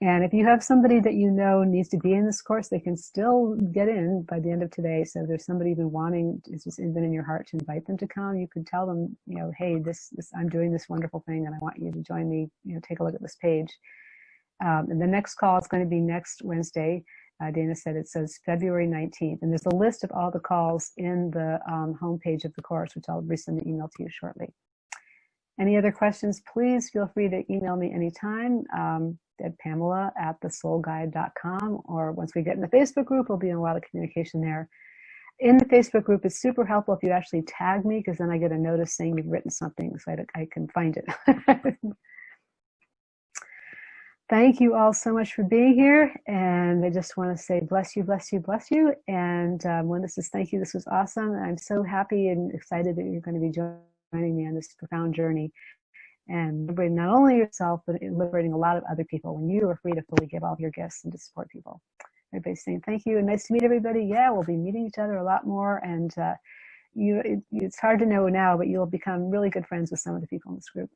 And if you have somebody that you know needs to be in this course, they can still get in by the end of today. So if there's somebody you've been wanting, it's just been in your heart to invite them to come, you could tell them, hey, this I'm doing this wonderful thing and I want you to join me, take a look at this page. And the next call is going to be next Wednesday. Dana said it says February 19th. And there's a list of all the calls in the homepage of the course, which I'll resend the email to you shortly. Any other questions, please feel free to email me anytime at Pamela@thesoulguide.com, or once we get in the Facebook group, we'll be in a lot of communication there. In the Facebook group, it's super helpful if you actually tag me, because then I get a notice saying you've written something so I can find it. Thank you all so much for being here. And I just want to say bless you, bless you, bless you. And Melinda says, thank you. This was awesome. I'm so happy and excited that you're going to be joining me on this profound journey. And liberating not only yourself, but liberating a lot of other people when you are free to fully give all of your gifts and to support people. Everybody's saying thank you and nice to meet everybody. Yeah, we'll be meeting each other a lot more. And it's hard to know now, but you'll become really good friends with some of the people in this group.